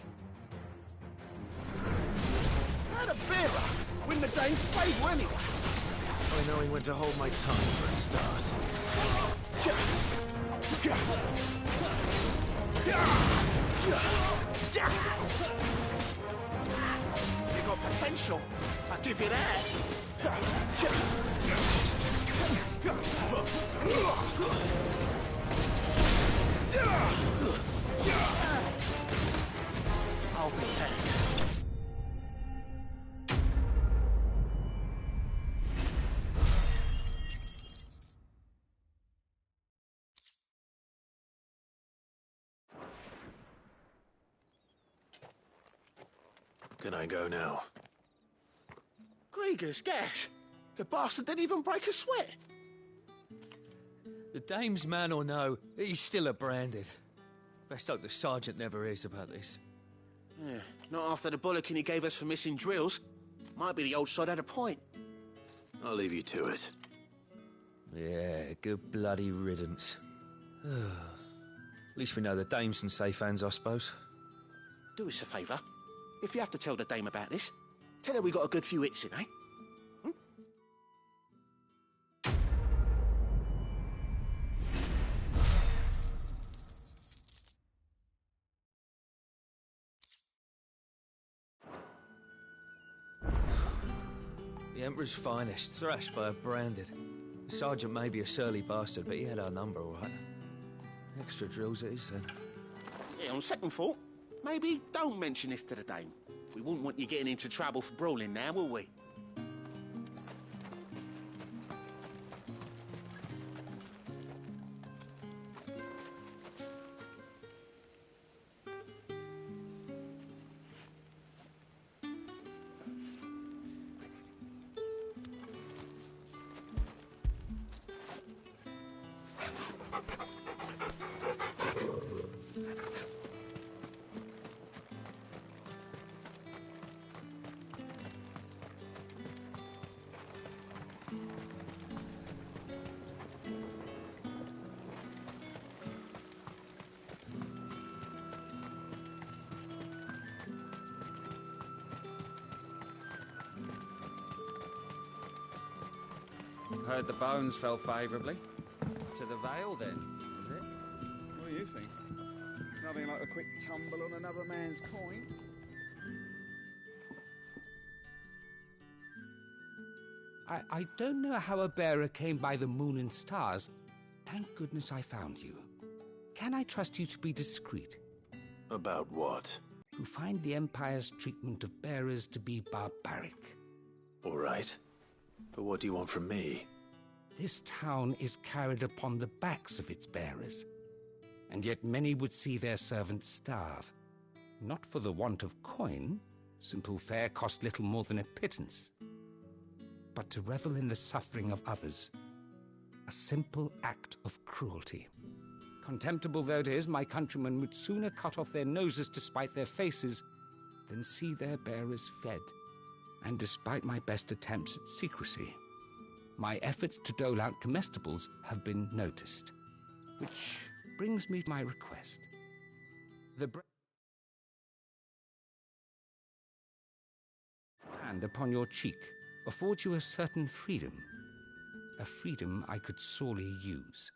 How the bearer win the dame's favour anyway? By knowing when to hold my tongue for a start. You got potential, I'll give you that. I'll be back. Can I go now? Grieger's gas. The bastard didn't even break a sweat. The dame's man or no, he's still a branded. Best hope the sergeant never hears about this. Yeah, not after the bollocking he gave us for missing drills. Might be the old sod had a point. I'll leave you to it. Yeah, good bloody riddance. At least we know the dame's in safe hands, I suppose. Do us a favour. If you have to tell the dame about this, tell her we got a good few hits in, eh? The Emperor's finest, thrashed by a branded. The sergeant may be a surly bastard, but he had our number, all right. Extra drills it is, then. Yeah, on second thought, maybe don't mention this to the dame. We wouldn't want you getting into trouble for brawling now, will we? Heard the bones fell favourably. To the Vale, then, is it? What do you think? Nothing like a quick tumble on another man's coin. I don't know how a bearer came by the moon and stars. Thank goodness I found you. Can I trust you to be discreet? About what? To find the Empire's treatment of bearers to be barbaric. All right. But what do you want from me? This town is carried upon the backs of its bearers, and yet many would see their servants starve. Not for the want of coin, simple fare cost little more than a pittance, but to revel in the suffering of others, a simple act of cruelty. Contemptible though it is, my countrymen would sooner cut off their noses to spite their faces than see their bearers fed. And despite my best attempts at secrecy, my efforts to dole out comestibles have been noticed. Which brings me to my request. The hand upon your cheek affords you a certain freedom. A freedom I could sorely use.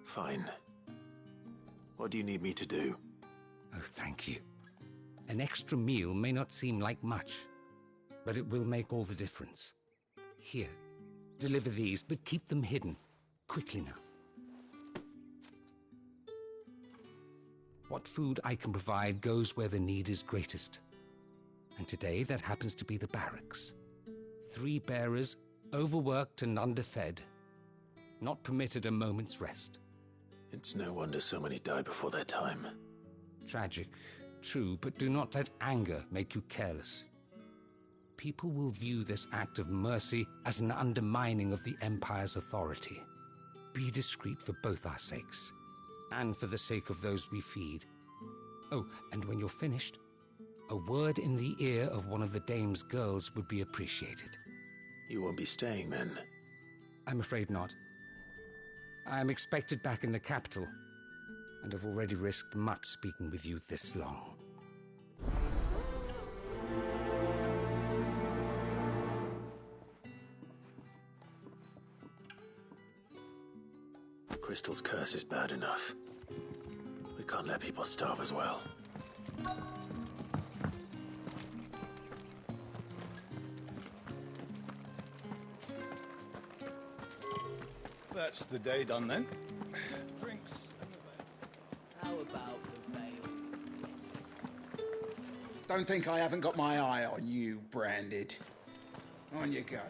Fine. What do you need me to do? Oh, thank you. An extra meal may not seem like much, but it will make all the difference. Here, deliver these, but keep them hidden. Quickly now. What food I can provide goes where the need is greatest. And today that happens to be the barracks. 3 bearers, overworked and underfed, not permitted a moment's rest. It's no wonder so many die before their time. Tragic, true, but do not let anger make you careless. People will view this act of mercy as an undermining of the Empire's authority. Be discreet for both our sakes, and for the sake of those we feed. Oh, and when you're finished, a word in the ear of one of the dame's girls would be appreciated. You won't be staying, then? I'm afraid not. I am expected back in the capital, and have already risked much speaking with you this long. Crystal's curse is bad enough. We can't let people starve as well. That's the day done then. Drinks and the veil. How about the veil? Don't think I haven't got my eye on you, Branded. On you go.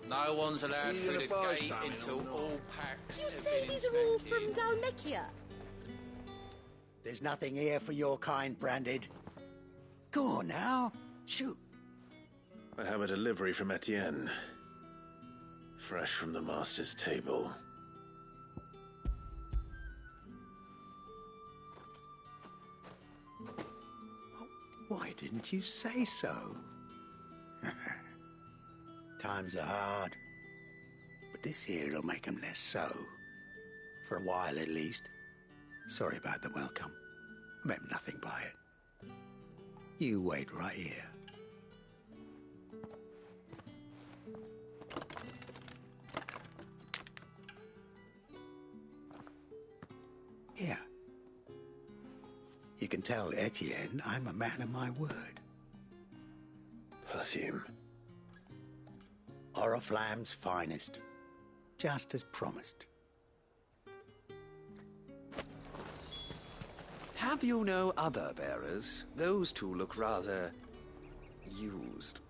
No one's allowed You through gonna the buy gate something until or not? all packs You have say been these are all from inspected. Dalmekia? There's nothing here for your kind, Branded. Go on now. Shoot. I have a delivery from Etienne. Fresh from the master's table. Why didn't you say so? Times are hard. But this here'll make 'em less so. For a while, at least. Sorry about the welcome. I meant nothing by it. You wait right here. Here. You can tell Etienne I'm a man of my word. Perfume. Oriflamme's finest. Just as promised. Have you no other bearers? Those two look rather used.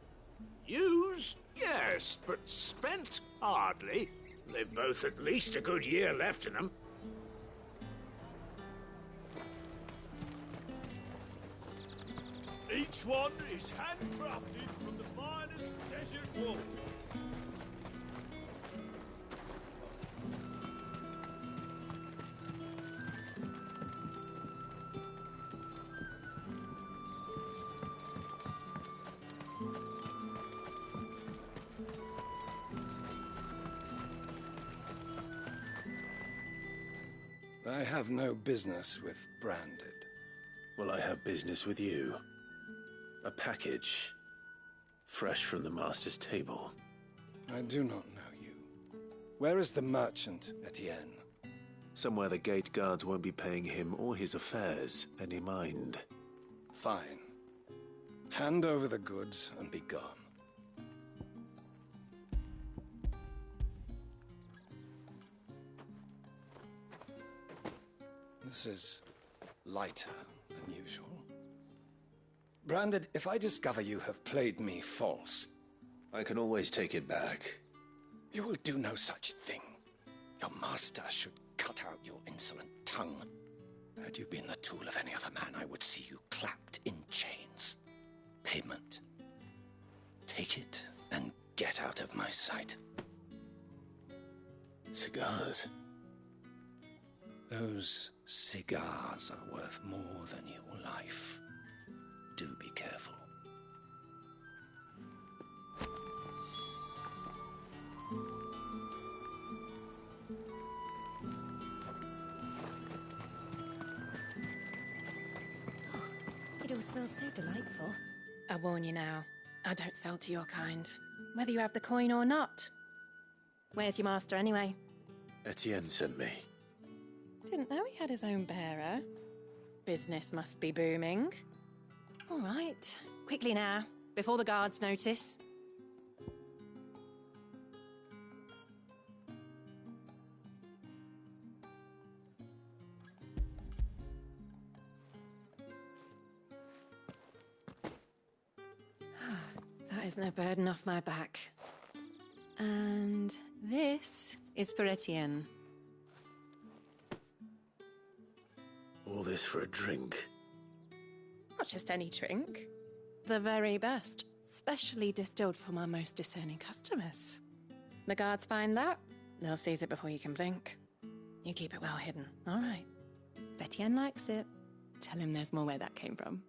Used? Yes, but spent? Hardly. They've both at least a good year left in them. Each one is handcrafted from the finest desert wool. I have no business with Branded. Well, I have business with you. A package. Fresh from the master's table. I do not know you. Where is the merchant, Etienne? Somewhere the gate guards won't be paying him or his affairs any mind. Fine. Hand over the goods and be gone. This is lighter than usual. Branded, if I discover you have played me false... I can always take it back. You will do no such thing. Your master should cut out your insolent tongue. Had you been the tool of any other man, I would see you clapped in chains. Payment. Take it and get out of my sight. Cigars? Those cigars are worth more than your life. Do be careful. It all smells so delightful. I warn you now, I don't sell to your kind, whether you have the coin or not. Where's your master anyway? Etienne sent me. Didn't know he had his own bearer. Business must be booming. All right, quickly now, before the guards notice. That isn't a burden off my back. And this is for Etienne. All this for a drink? Not just any drink. The very best. Specially distilled for my most discerning customers. The guards find that, they'll seize it before you can blink. You keep it well hidden, all right? If Etienne likes it, tell him there's more where that came from.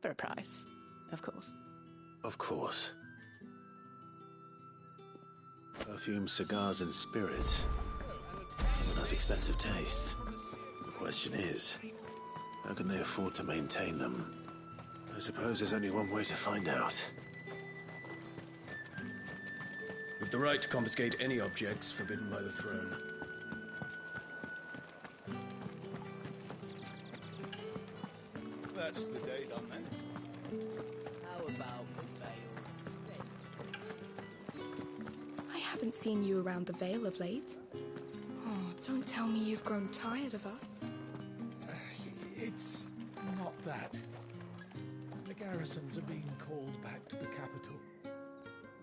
For a price, of course. Of course. Perfume, cigars, and spirits. Those expensive tastes. The question is, how can they afford to maintain them? I suppose there's only one way to find out. With the right to confiscate any objects forbidden by the throne. That's the day done then. How about the veil? I haven't seen you around the Vale of late. Oh, don't tell me you've grown tired of us. that. The garrisons are being called back to the capital.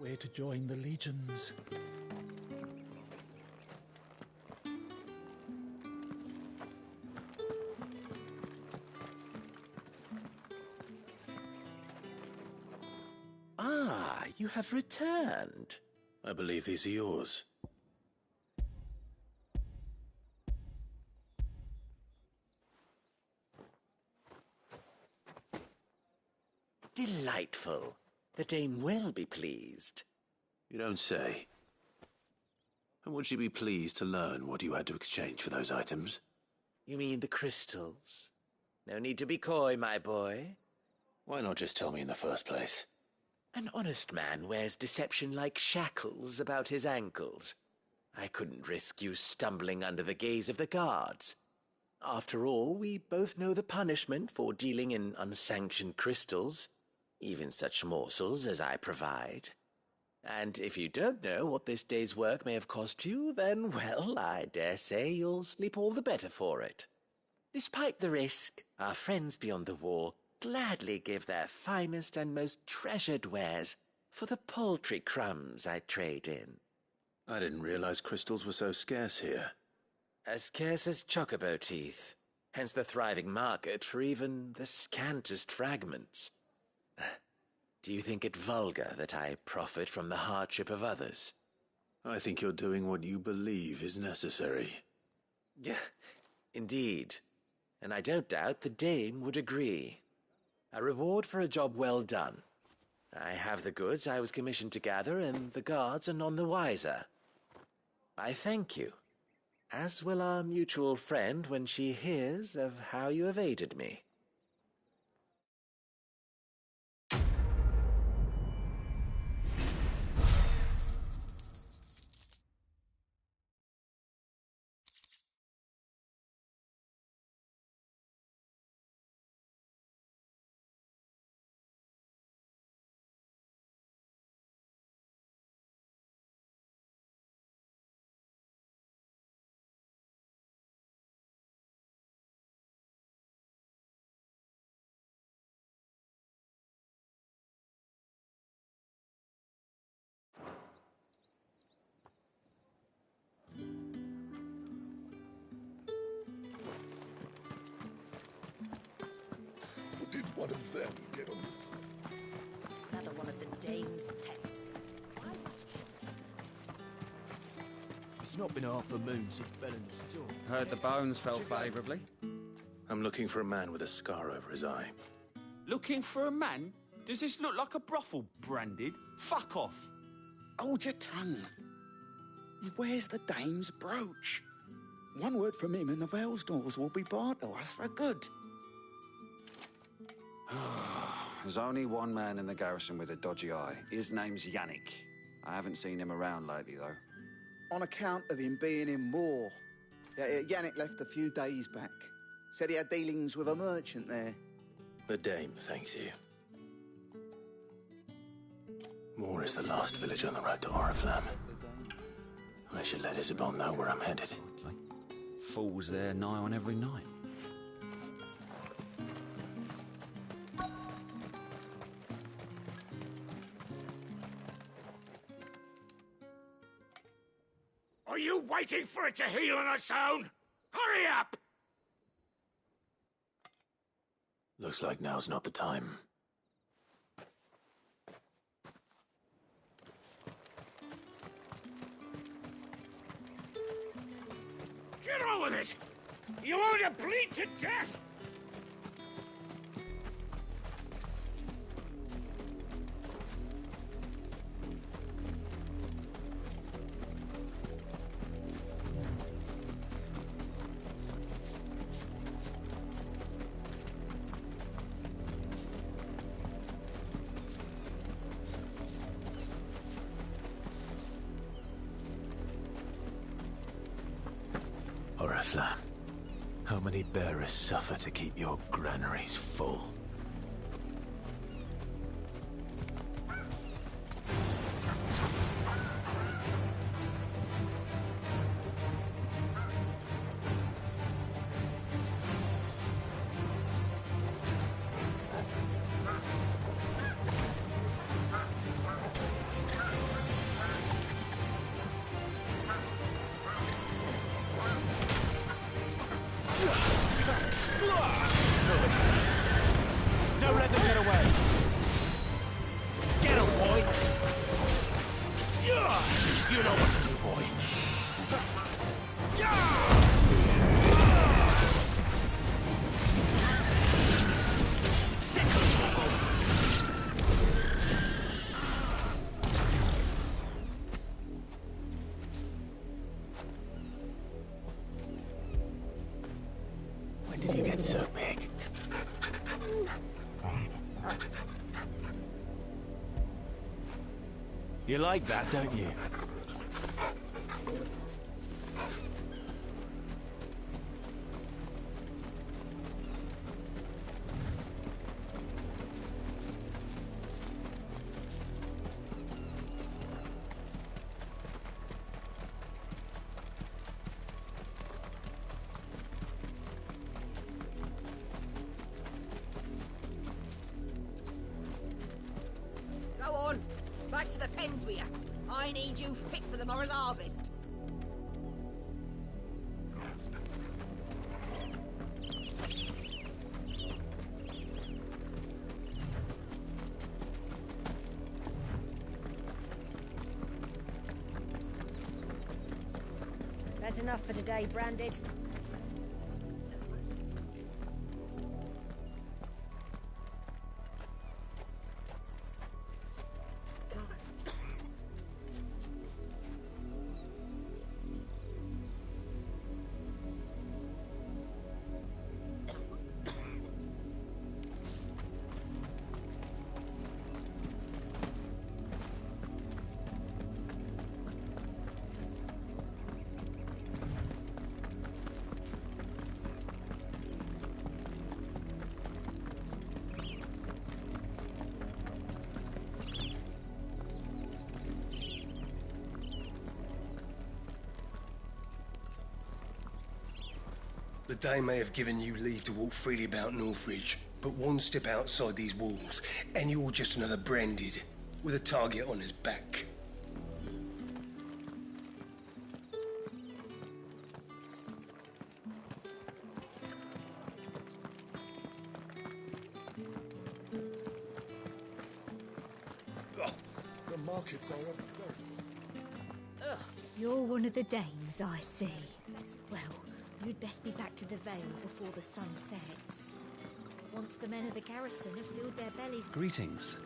We're to join the legions. Ah, you have returned. I believe these are yours. Delightful. The dame will be pleased. You don't say. And would she be pleased to learn what you had to exchange for those items? You mean the crystals? No need to be coy, my boy. Why not just tell me in the first place? An honest man wears deception like shackles about his ankles. I couldn't risk you stumbling under the gaze of the guards. After all, we both know the punishment for dealing in unsanctioned crystals, even such morsels as I provide. And if you don't know what this day's work may have cost you, then, well, I dare say you'll sleep all the better for it. Despite the risk, our friends beyond the wall gladly give their finest and most treasured wares for the paltry crumbs I trade in. I didn't realize crystals were so scarce here. As scarce as chocobo teeth, hence the thriving market for even the scantest fragments. Do you think it vulgar that I profit from the hardship of others? I think you're doing what you believe is necessary. Yeah, indeed. And I don't doubt the dame would agree. A reward for a job well done. I have the goods I was commissioned to gather, and the guards are none the wiser. I thank you, as will our mutual friend when she hears of how you have aided me. Did one of them get on this? Another one of the dame's pets. Why was she? It's not been half a moon since Bellen's tour. Heard the bones fell favourably. I'm looking for a man with a scar over his eye. Looking for a man? Does this look like a brothel, Branded? Fuck off! Hold your tongue. He wears the dame's brooch. One word from him and the Vale's doors will be barred to us for good. There's only one man in the garrison with a dodgy eye. His name's Yannick. I haven't seen him around lately, though. On account of him being in war. Yannick left a few days back. Said he had dealings with a merchant there. The dame thanks you. Moor is the last village on the road to Oriflamme. I should let Isabel know where I'm headed. Fools there nigh on every night. Are you waiting for it to heal on its own? Hurry up! Looks like now's not the time. Get on with it! You want to bleed to death? Oriflamme, how many bearers suffer to keep your granaries full? big. You like that, don't you? Go on, back to the pens with you. I need you fit for the morrow's harvest. That's enough for today, Branded. The Dane may have given you leave to walk freely about Northridge, but one step outside these walls, and you're just another Branded, with a target on his back. The markets are up. You're one of the dames, I see. Well, you'd best be back to the Vale before the sun sets. Once the men of the garrison have filled their bellies... Greetings.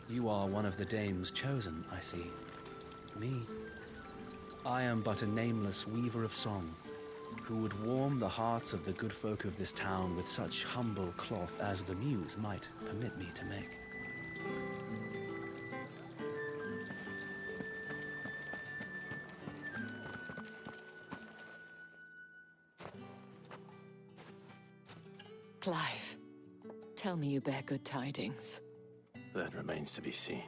You are one of the dames chosen, I see. Me? I am but a nameless weaver of song, who would warm the hearts of the good folk of this town with such humble cloth as the muse might permit me to make. Clive, tell me you bear good tidings. That remains to be seen.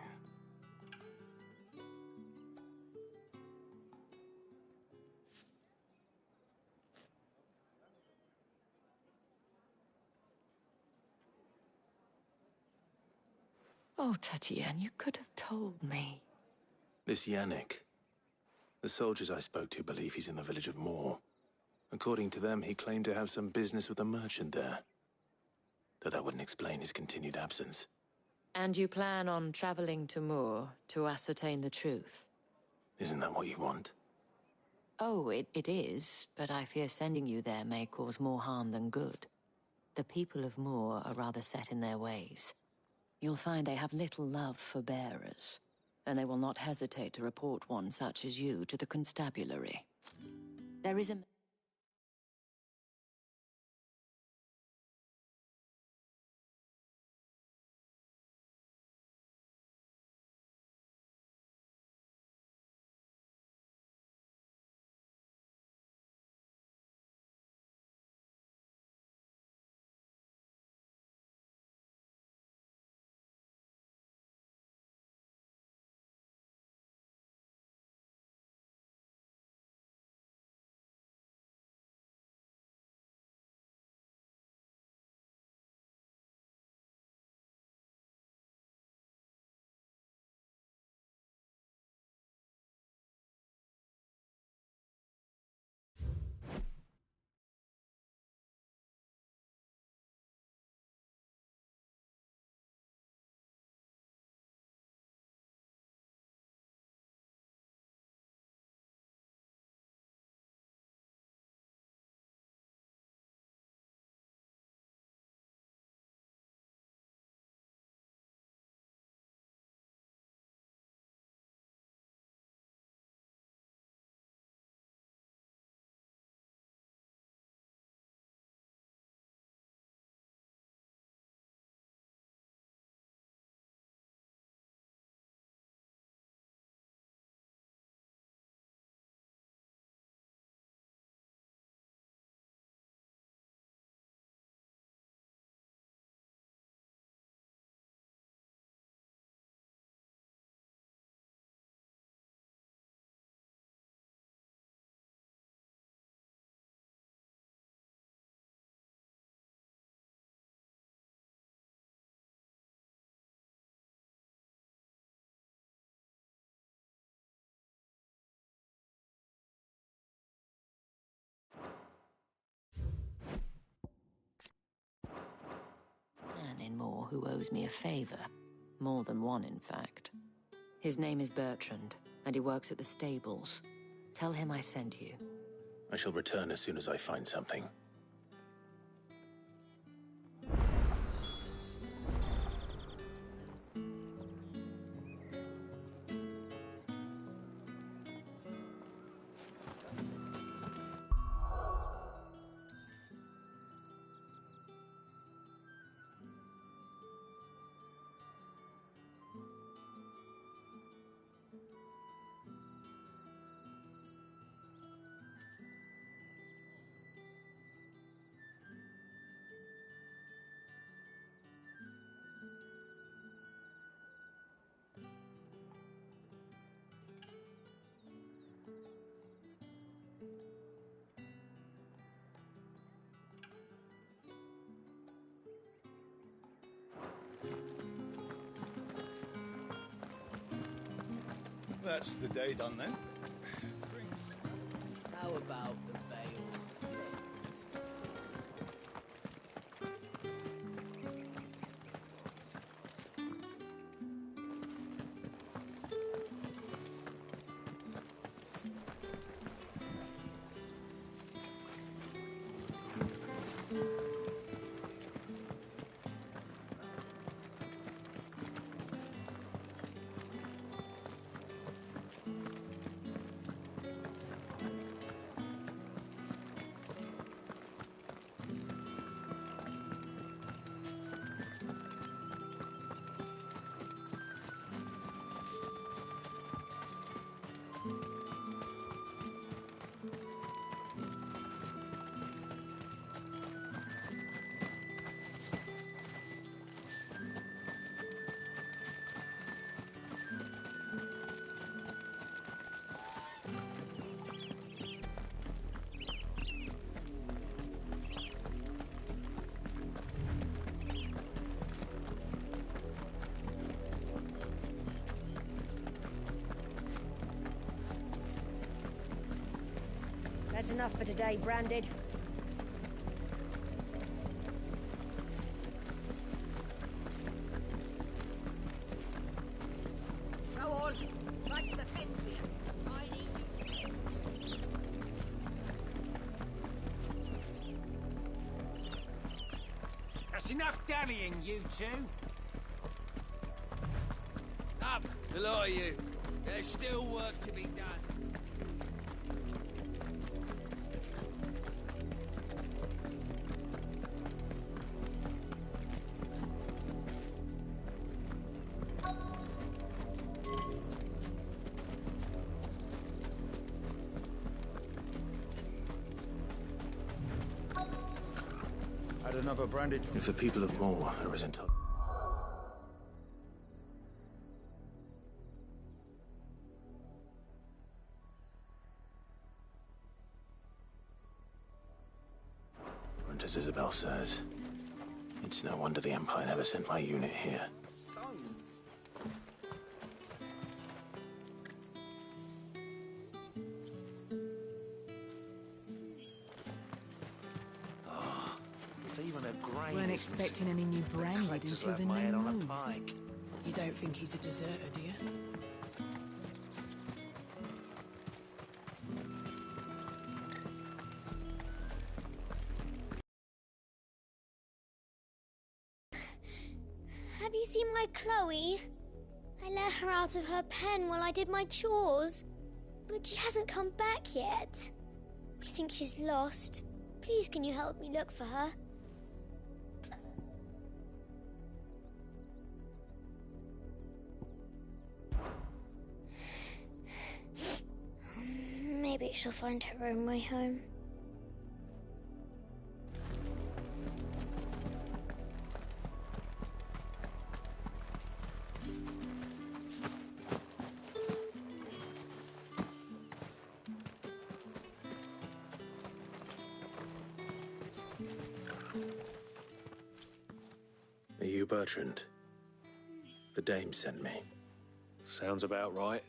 Oh, Tatienne, you could have told me. This Yannick. The soldiers I spoke to believe he's in the village of Moor. According to them, he claimed to have some business with a merchant there. Though that wouldn't explain his continued absence. And you plan on traveling to Moor to ascertain the truth? Isn't that what you want? Oh, it is, but I fear sending you there may cause more harm than good. The people of Moor are rather set in their ways. You'll find they have little love for bearers, and they will not hesitate to report one such as you to the constabulary. There is a... who owes me a favor. More than one, in fact. His name is Bertrand, and he works at the stables. Tell him I sent you. I shall return as soon as I find something. That's the day done then. How about the veil? That's enough for today, Branded. Go on, back to the pens, Mia. I need you. That's enough dallying, you two. Up, the lot of you. There's still work to be done. Had another branded... If the people of Moor are as intolerant... as Isabel says, it's no wonder the Empire never sent my unit here. Weren't expecting any new branded until the new moon. You don't think he's a deserter, do you? Have you seen my Chloe? I let her out of her pen while I did my chores, but she hasn't come back yet. I think she's lost. Please, can you help me look for her? Maybe she'll find her own way home. Are you Bertrand? The dame sent me. Sounds about right.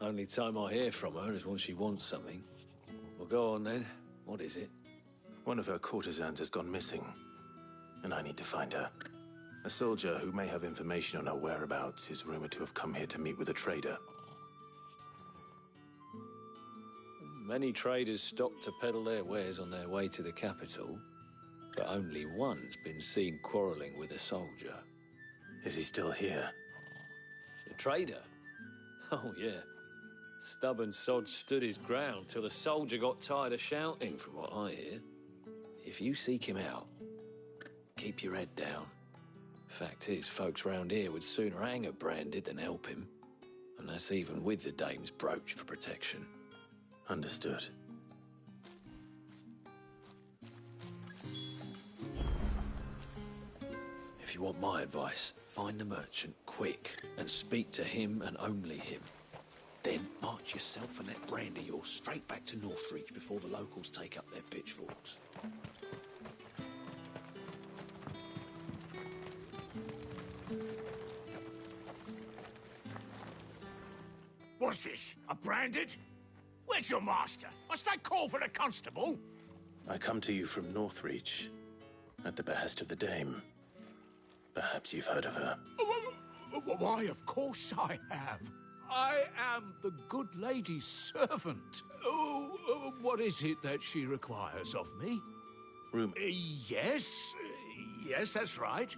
Only time I hear from her is when she wants something. Well, go on then. What is it? One of her courtesans has gone missing, and I need to find her. A soldier who may have information on our whereabouts is rumored to have come here to meet with a trader. Many traders stopped to peddle their wares on their way to the capital, but only one's been seen quarrelling with a soldier. Is he still here? The trader? Oh, yeah. Stubborn sod stood his ground till the soldier got tired of shouting, from what I hear. If you seek him out, keep your head down. Fact is, folks round here would sooner hang a branded than help him. And that's even with the dame's brooch for protection. Understood. If you want my advice, find the merchant quick and speak to him and only him. Then march yourself and that brandy yours straight back to Northreach before the locals take up their pitchforks. What's this? A branded? Where's your master? Must I call for the constable? I come to you from Northreach, at the behest of the dame. Perhaps you've heard of her. Why, of course I have. I am the good lady's servant. What is it that she requires of me? Yes, that's right.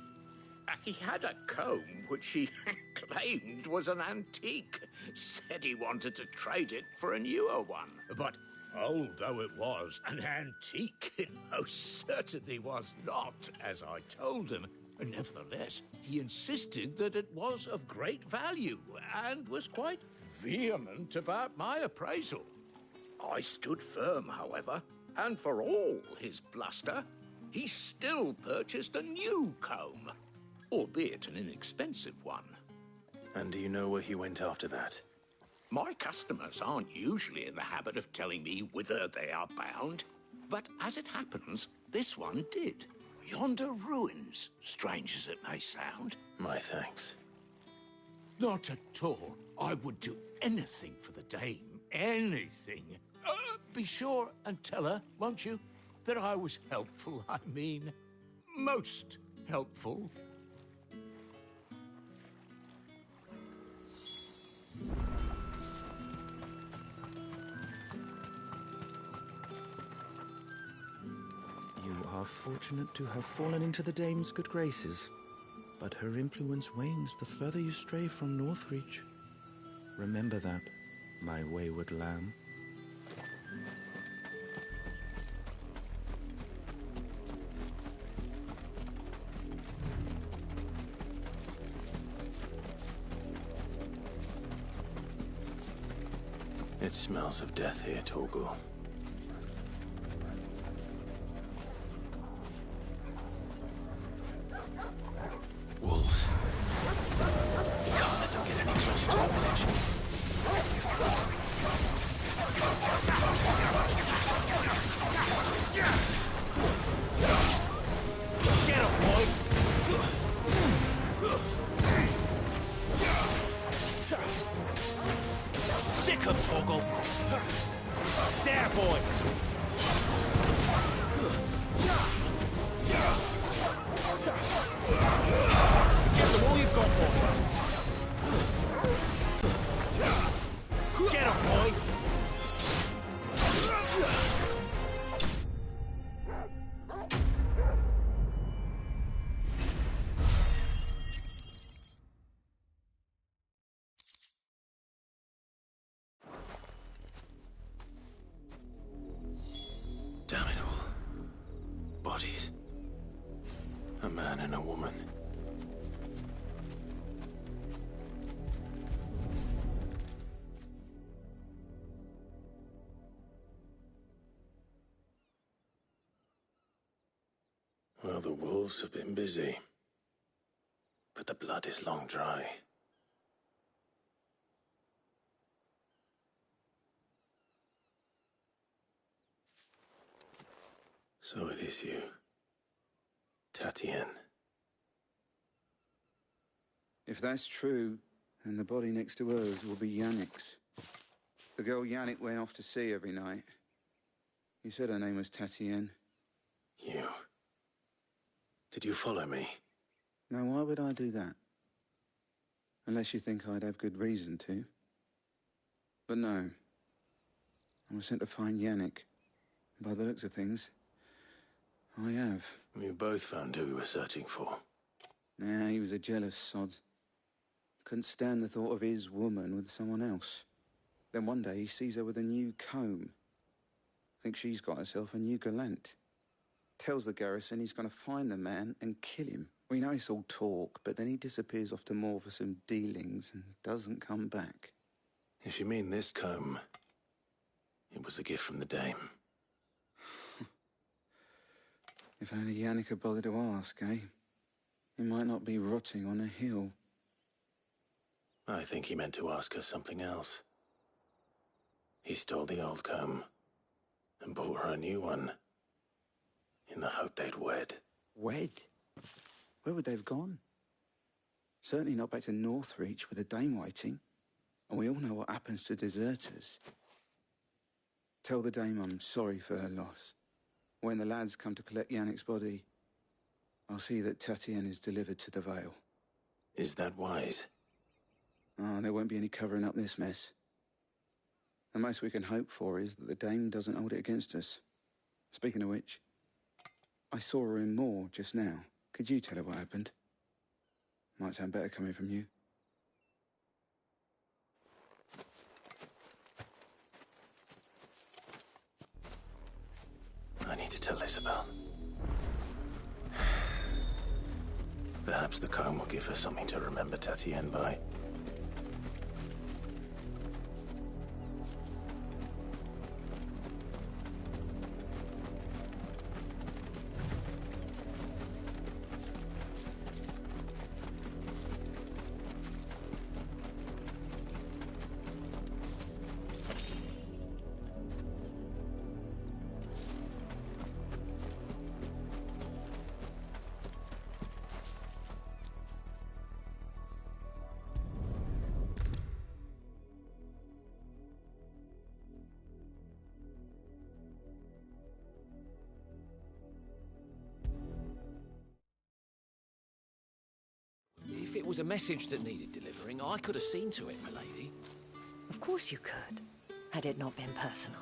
He had a comb which he claimed was an antique. Said he wanted to trade it for a newer one. But old though it was, an antique it most certainly was not, as I told him. Nevertheless, he insisted that it was of great value and was quite vehement about my appraisal. I stood firm, however, and for all his bluster, he still purchased a new comb, albeit an inexpensive one. And do you know where he went after that? My customers aren't usually in the habit of telling me whither they are bound, but as it happens, this one did. Yonder ruins, strange as it may sound. My thanks. Not at all. I would do anything for the dame. Anything. Be sure and tell her, won't you, that I was helpful. I mean, most helpful. You are fortunate to have fallen into the dame's good graces, but her influence wanes the further you stray from Northreach. Remember that, my wayward lamb. It smells of death here, Torgal. Wolves. We can't let them get any closer to the village. Get him, boy! Sick him, Torgal! There, boy! Get them all you've got, boy! Get him, boy! Damn it all. Bodies. A man and a woman. Well, the wolves have been busy. But the blood is long dry. So it is you, Tatienne. If that's true, then the body next to hers will be Yannick's. The girl Yannick went off to see every night. You said her name was Tatienne. You. Did you follow me? Now, why would I do that? Unless you think I'd have good reason to. But no. I was sent to find Yannick. By the looks of things, I have. We both found who we were searching for. Nah, he was a jealous sod. Couldn't stand the thought of his woman with someone else. Then one day he sees her with a new comb. Thinks she's got herself a new gallant. Tells the garrison he's going to find the man and kill him. We know it's all talk, but then he disappears off to Moor for some dealings and doesn't come back. If you mean this comb, it was a gift from the dame. If only Yannick had bothered to ask, eh? He might not be rotting on a hill. I think he meant to ask her something else. He stole the old comb and bought her a new one in the hope they'd wed. Wed? Where would they have gone? Certainly not back to Northreach with a dame waiting. And we all know what happens to deserters. Tell the dame I'm sorry for her loss. When the lads come to collect Yannick's body, I'll see that Tatienne is delivered to the Vale. Is that wise? Oh, there won't be any covering up this mess. The most we can hope for is that the dame doesn't hold it against us. Speaking of which, I saw her in Moor just now. Could you tell her what happened? Might sound better coming from you. I need to tell Isabel. Perhaps the comb will give her something to remember Tatienne by. If it was a message that needed delivering, I could have seen to it, milady. Of course you could, had it not been personal.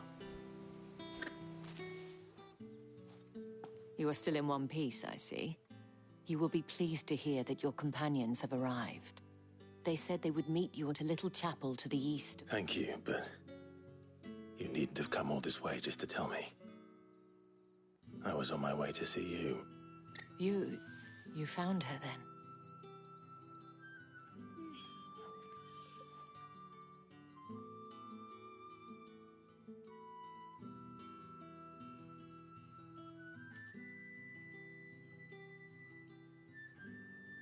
You are still in one piece, I see. You will be pleased to hear that your companions have arrived. They said they would meet you at a little chapel to the east. Thank you, but you needn't have come all this way just to tell me. I was on my way to see you. You found her then?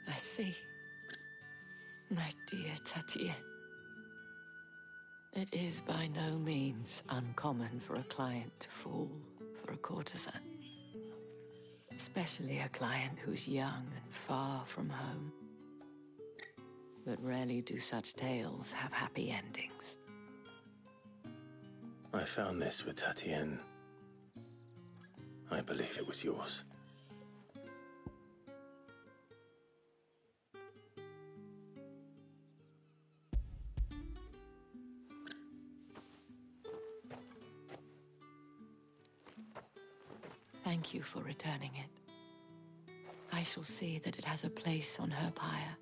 I see. My dear Tatienne. It is by no means uncommon for a client to fall for a courtesan. Especially a client who's young and far from home. But rarely do such tales have happy endings. I found this with Tatienne. I believe it was yours. Thank you for returning it. I shall see that it has a place on her pyre.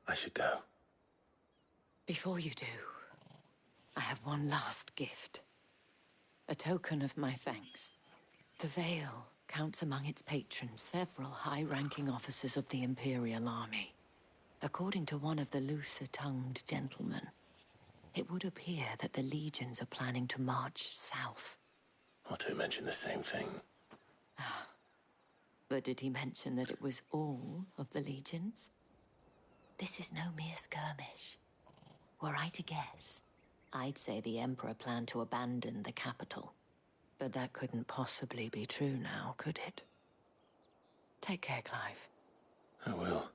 I should go. Before you do, I have one last gift. A token of my thanks. The Vale counts among its patrons several high-ranking officers of the Imperial Army. According to one of the looser-tongued gentlemen, it would appear that the legions are planning to march south. Or two mentioned the same thing. But did he mention that it was all of the legions? This is no mere skirmish. Were I to guess, I'd say the Emperor planned to abandon the capital. But that couldn't possibly be true now, could it? Take care, Clive. I will.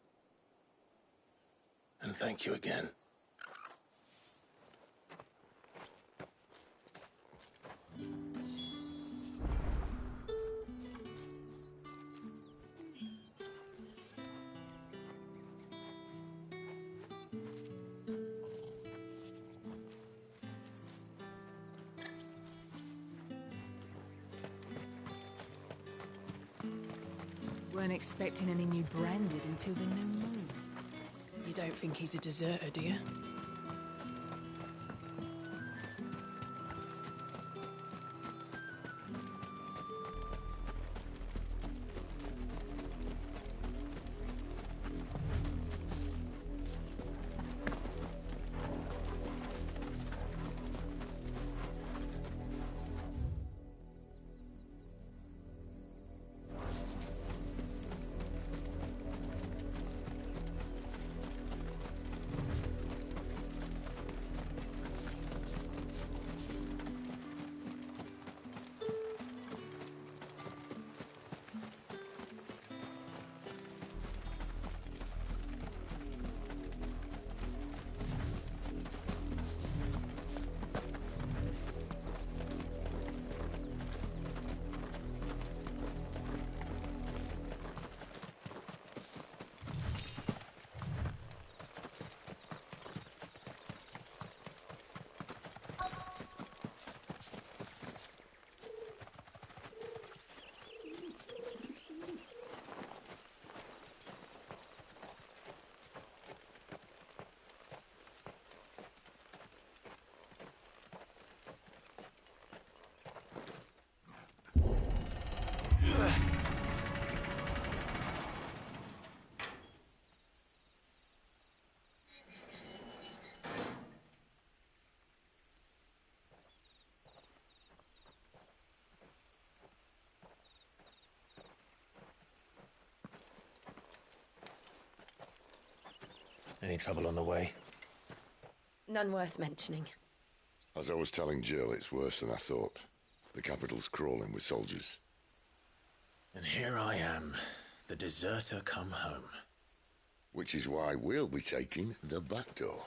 And thank you again. Weren't expecting any new branded until the new moon. You don't think he's a deserter, do you? Any trouble on the way? None worth mentioning. As I was telling Jill, it's worse than I thought. The capital's crawling with soldiers. And here I am, the deserter come home. Which is why we'll be taking the back door.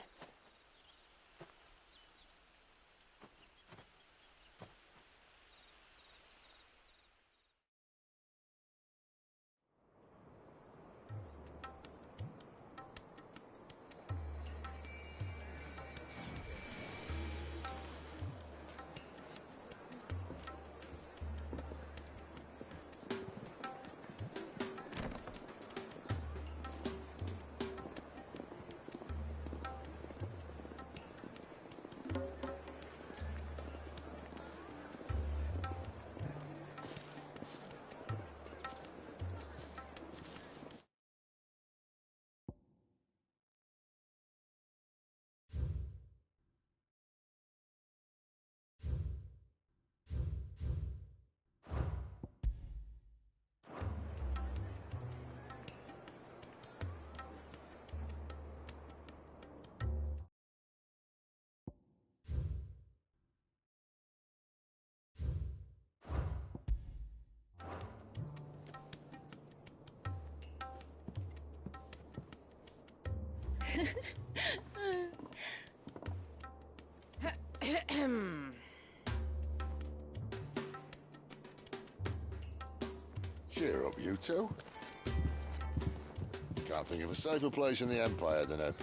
Cheer up, you two. Can't think of a safer place in the Empire than a...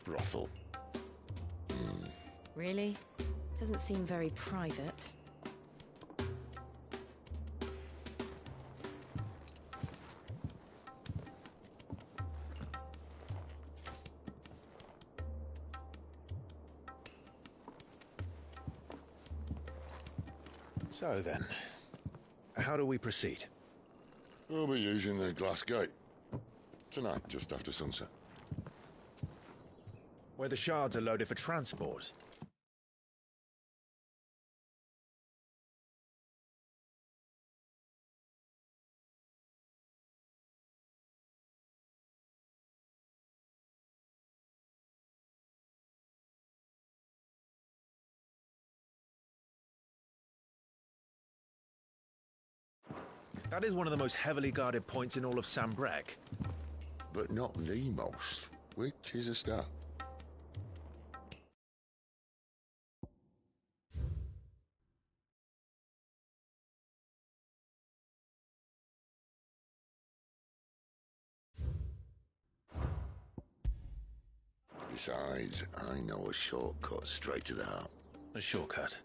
brothel. Really? Doesn't seem very private. So then, how do we proceed? We'll be using the glass gate. Tonight, just after sunset. Where the shards are loaded for transport. That is one of the most heavily guarded points in all of Sambrec. But not the most, which is a start. Besides, I know a shortcut straight to the heart. A shortcut?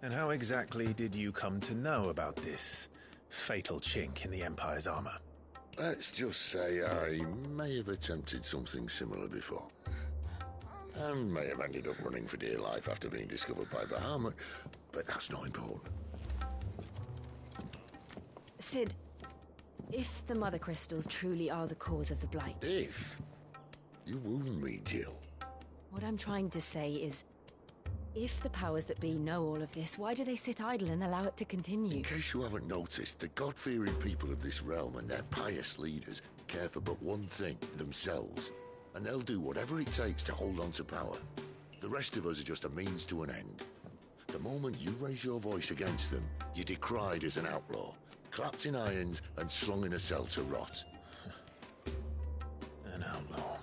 And how exactly did you come to know about this fatal chink in the Empire's armor? Let's just say I may have attempted something similar before. And may have ended up running for dear life after being discovered by Bahamut, but that's not important. Sid, if the Mother Crystals truly are the cause of the Blight... If? You wound me, Jill. What I'm trying to say is, if the powers that be know all of this, why do they sit idle and allow it to continue? In case you haven't noticed, the God-fearing people of this realm and their pious leaders care for but one thing, themselves. And they'll do whatever it takes to hold on to power. The rest of us are just a means to an end. The moment you raise your voice against them, you're decried as an outlaw, clapped in irons and slung in a cell to rot. An outlaw.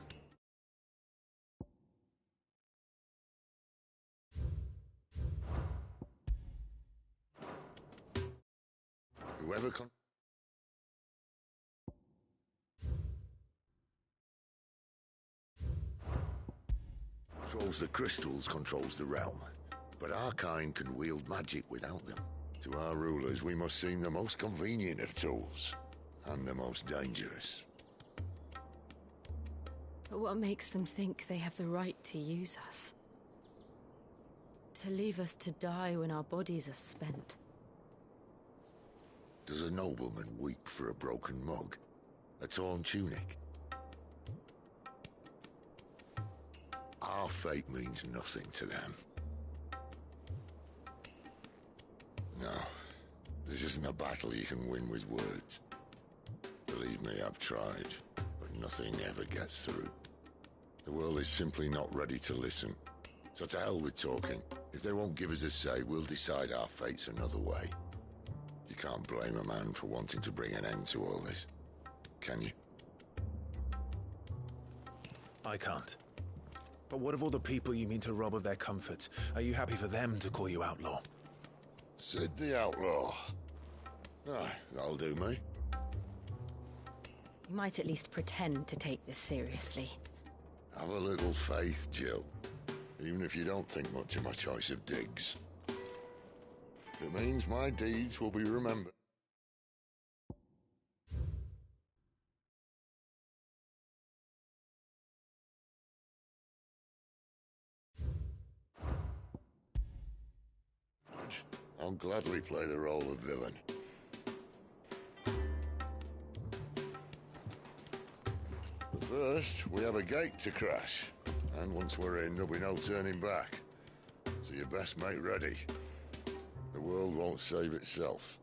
Whoever controls the crystals controls the realm, but our kind can wield magic without them. To our rulers, we must seem the most convenient of tools, and the most dangerous. But what makes them think they have the right to use us? To leave us to die when our bodies are spent? Does a nobleman weep for a broken mug? A torn tunic? Our fate means nothing to them. No, this isn't a battle you can win with words. Believe me, I've tried, but nothing ever gets through. The world is simply not ready to listen. So to hell with talking. If they won't give us a say, we'll decide our fates another way. You can't blame a man for wanting to bring an end to all this, can you? I can't. But what of all the people you mean to rob of their comforts? Are you happy for them to call you outlaw? Sid the Outlaw. Aye, that'll do me. You might at least pretend to take this seriously. Have a little faith, Jill. Even if you don't think much of my choice of digs. It means my deeds will be remembered. I'll gladly play the role of villain. But first, we have a gate to crash. And once we're in, there'll be no turning back. So you best make ready. The world won't save itself.